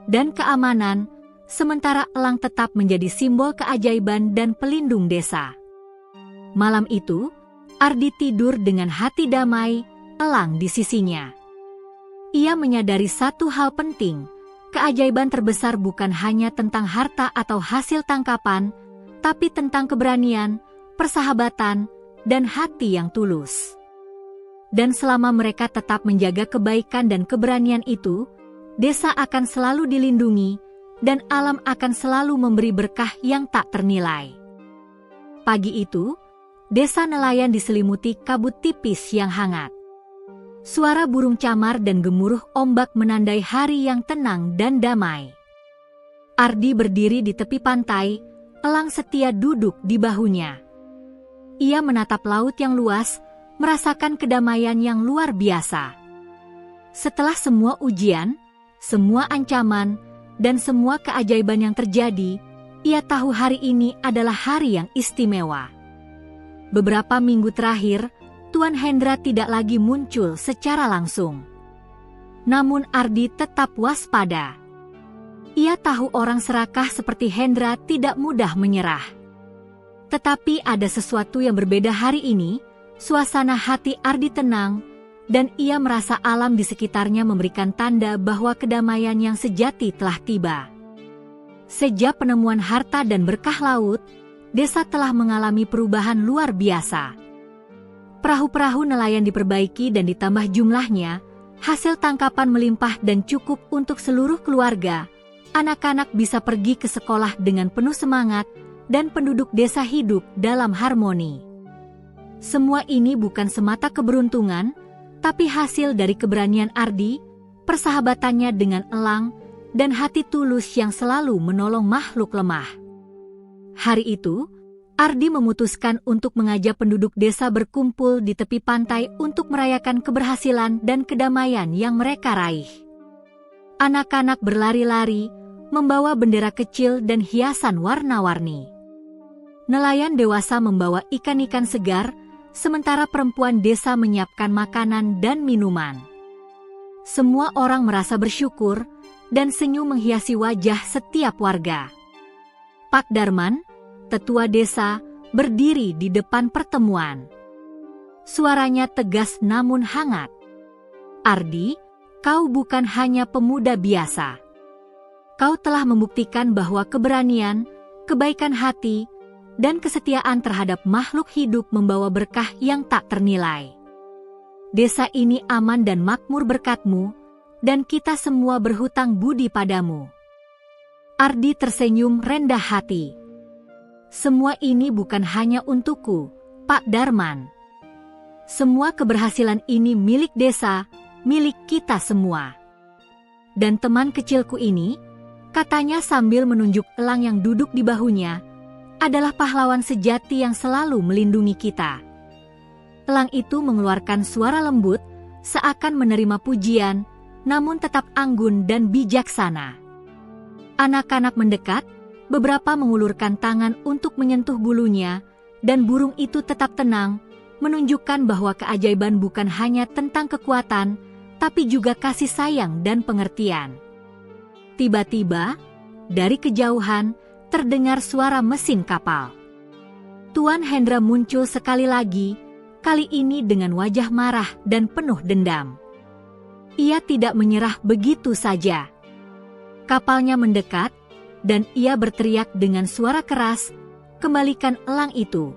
[SPEAKER 1] dan keamanan, sementara elang tetap menjadi simbol keajaiban dan pelindung desa. Malam itu, Ardi tidur dengan hati damai, elang di sisinya. Ia menyadari satu hal penting, keajaiban terbesar bukan hanya tentang harta atau hasil tangkapan, tapi tentang keberanian, persahabatan, dan hati yang tulus. Dan selama mereka tetap menjaga kebaikan dan keberanian itu, desa akan selalu dilindungi, dan alam akan selalu memberi berkah yang tak ternilai. Pagi itu, desa nelayan diselimuti kabut tipis yang hangat. Suara burung camar dan gemuruh ombak menandai hari yang tenang dan damai. Ardi berdiri di tepi pantai, elang setia duduk di bahunya. Ia menatap laut yang luas, merasakan kedamaian yang luar biasa. Setelah semua ujian, semua ancaman, dan semua keajaiban yang terjadi, ia tahu hari ini adalah hari yang istimewa. Beberapa minggu terakhir, Tuan Hendra tidak lagi muncul secara langsung. Namun Ardi tetap waspada. Ia tahu orang serakah seperti Hendra tidak mudah menyerah. Tetapi ada sesuatu yang berbeda hari ini. Suasana hati Ardi tenang, dan ia merasa alam di sekitarnya memberikan tanda bahwa kedamaian yang sejati telah tiba. Sejak penemuan harta dan berkah laut, desa telah mengalami perubahan luar biasa. Perahu-perahu nelayan diperbaiki dan ditambah jumlahnya, hasil tangkapan melimpah dan cukup untuk seluruh keluarga, anak-anak bisa pergi ke sekolah dengan penuh semangat, dan penduduk desa hidup dalam harmoni. Semua ini bukan semata keberuntungan, tapi hasil dari keberanian Ardi, persahabatannya dengan elang, dan hati tulus yang selalu menolong makhluk lemah. Hari itu, Ardi memutuskan untuk mengajak penduduk desa berkumpul di tepi pantai untuk merayakan keberhasilan dan kedamaian yang mereka raih. Anak-anak berlari-lari, membawa bendera kecil dan hiasan warna-warni. Nelayan dewasa membawa ikan-ikan segar, sementara perempuan desa menyiapkan makanan dan minuman. Semua orang merasa bersyukur, dan senyum menghiasi wajah setiap warga. Pak Darman, tetua desa, berdiri di depan pertemuan. Suaranya tegas namun hangat. "Ardi, kau bukan hanya pemuda biasa. Kau telah membuktikan bahwa keberanian, kebaikan hati, dan kesetiaan terhadap makhluk hidup membawa berkah yang tak ternilai. Desa ini aman dan makmur berkatmu, dan kita semua berhutang budi padamu." Ardi tersenyum rendah hati. "Semua ini bukan hanya untukku, Pak Darman. Semua keberhasilan ini milik desa, milik kita semua. Dan teman kecilku ini," katanya sambil menunjuk elang yang duduk di bahunya, "adalah pahlawan sejati yang selalu melindungi kita." Elang itu mengeluarkan suara lembut, seakan menerima pujian, namun tetap anggun dan bijaksana. Anak-anak mendekat, beberapa mengulurkan tangan untuk menyentuh bulunya, dan burung itu tetap tenang, menunjukkan bahwa keajaiban bukan hanya tentang kekuatan, tapi juga kasih sayang dan pengertian. Tiba-tiba, dari kejauhan, terdengar suara mesin kapal. Tuan Hendra muncul sekali lagi, kali ini dengan wajah marah dan penuh dendam. Ia tidak menyerah begitu saja. Kapalnya mendekat, dan ia berteriak dengan suara keras, "Kembalikan elang itu.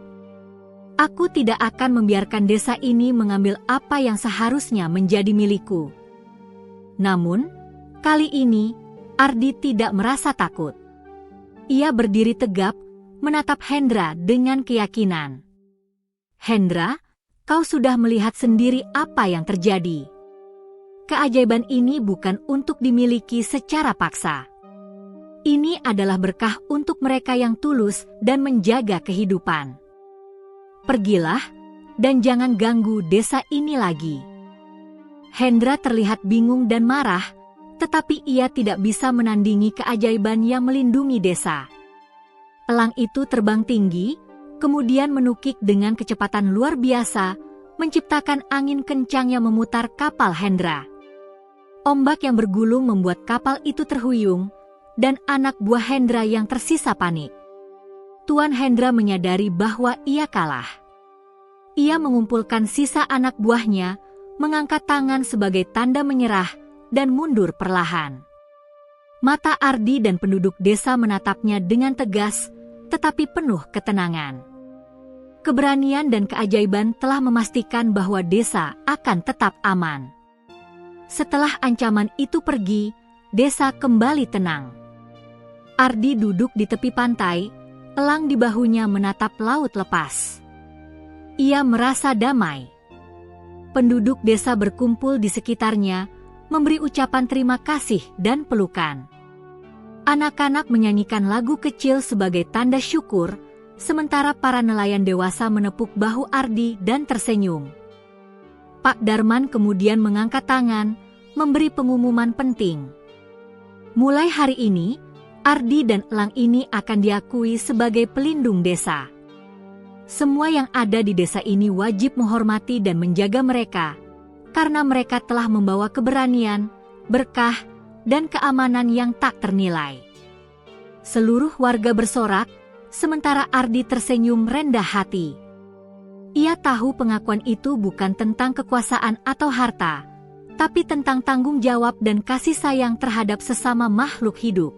[SPEAKER 1] Aku tidak akan membiarkan desa ini mengambil apa yang seharusnya menjadi milikku." Namun, kali ini, Ardi tidak merasa takut. Ia berdiri tegap, menatap Hendra dengan keyakinan. "Hendra, kau sudah melihat sendiri apa yang terjadi. Keajaiban ini bukan untuk dimiliki secara paksa. Ini adalah berkah untuk mereka yang tulus dan menjaga kehidupan. Pergilah, dan jangan ganggu desa ini lagi." Hendra terlihat bingung dan marah, tetapi ia tidak bisa menandingi keajaiban yang melindungi desa. Elang itu terbang tinggi, kemudian menukik dengan kecepatan luar biasa, menciptakan angin kencang yang memutar kapal Hendra. Ombak yang bergulung membuat kapal itu terhuyung, dan anak buah Hendra yang tersisa panik. Tuan Hendra menyadari bahwa ia kalah. Ia mengumpulkan sisa anak buahnya, mengangkat tangan sebagai tanda menyerah, dan mundur perlahan. Mata Ardi dan penduduk desa menatapnya dengan tegas, tetapi penuh ketenangan. Keberanian dan keajaiban telah memastikan bahwa desa akan tetap aman. Setelah ancaman itu pergi, desa kembali tenang. Ardi duduk di tepi pantai, elang di bahunya menatap laut lepas. Ia merasa damai. Penduduk desa berkumpul di sekitarnya, memberi ucapan terima kasih dan pelukan. Anak-anak menyanyikan lagu kecil sebagai tanda syukur, sementara para nelayan dewasa menepuk bahu Ardi dan tersenyum. Pak Darman kemudian mengangkat tangan, memberi pengumuman penting. Mulai hari ini, Ardi dan elang ini akan diakui sebagai pelindung desa. Semua yang ada di desa ini wajib menghormati dan menjaga mereka, karena mereka telah membawa keberanian, berkah, dan keamanan yang tak ternilai. Seluruh warga bersorak, sementara Ardi tersenyum rendah hati. Ia tahu pengakuan itu bukan tentang kekuasaan atau harta, tapi tentang tanggung jawab dan kasih sayang terhadap sesama makhluk hidup.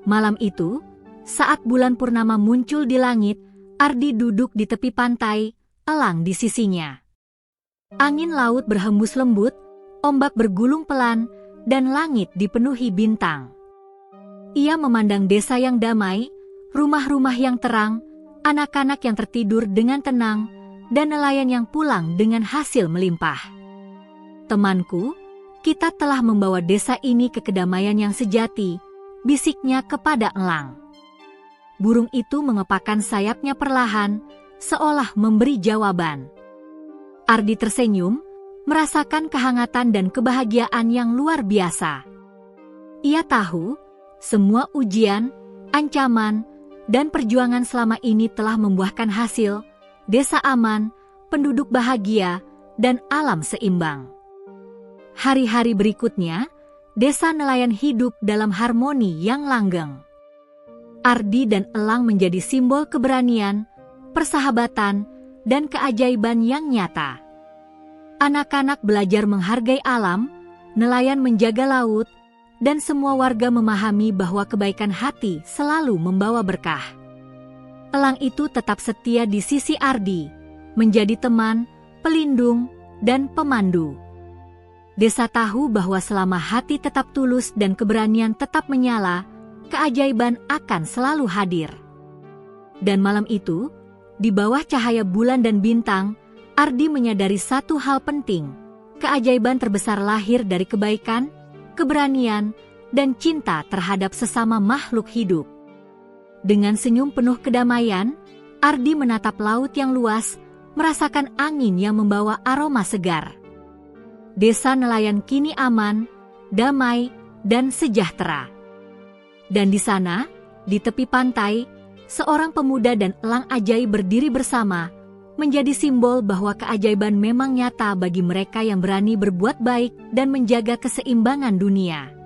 [SPEAKER 1] Malam itu, saat bulan purnama muncul di langit, Ardi duduk di tepi pantai, elang di sisinya. Angin laut berhembus lembut, ombak bergulung pelan, dan langit dipenuhi bintang. Ia memandang desa yang damai, rumah-rumah yang terang, anak-anak yang tertidur dengan tenang, dan nelayan yang pulang dengan hasil melimpah. "Temanku, kita telah membawa desa ini ke kedamaian yang sejati," bisiknya kepada elang. Burung itu mengepakkan sayapnya perlahan, seolah memberi jawaban. Ardi tersenyum, merasakan kehangatan dan kebahagiaan yang luar biasa. Ia tahu, semua ujian, ancaman, dan perjuangan selama ini telah membuahkan hasil, desa aman, penduduk bahagia, dan alam seimbang. Hari-hari berikutnya, desa nelayan hidup dalam harmoni yang langgeng. Ardi dan elang menjadi simbol keberanian, persahabatan, dan keajaiban yang nyata. Anak-anak belajar menghargai alam, nelayan menjaga laut, dan semua warga memahami bahwa kebaikan hati selalu membawa berkah. Elang itu tetap setia di sisi Ardi, menjadi teman, pelindung, dan pemandu. Desa tahu bahwa selama hati tetap tulus dan keberanian tetap menyala, keajaiban akan selalu hadir. Dan malam itu, di bawah cahaya bulan dan bintang, Ardi menyadari satu hal penting. Keajaiban terbesar lahir dari kebaikan, keberanian, dan cinta terhadap sesama makhluk hidup. Dengan senyum penuh kedamaian, Ardi menatap laut yang luas, merasakan angin yang membawa aroma segar. Desa nelayan kini aman, damai, dan sejahtera. Dan di sana, di tepi pantai, seorang pemuda dan elang ajaib berdiri bersama, menjadi simbol bahwa keajaiban memang nyata bagi mereka yang berani berbuat baik dan menjaga keseimbangan dunia.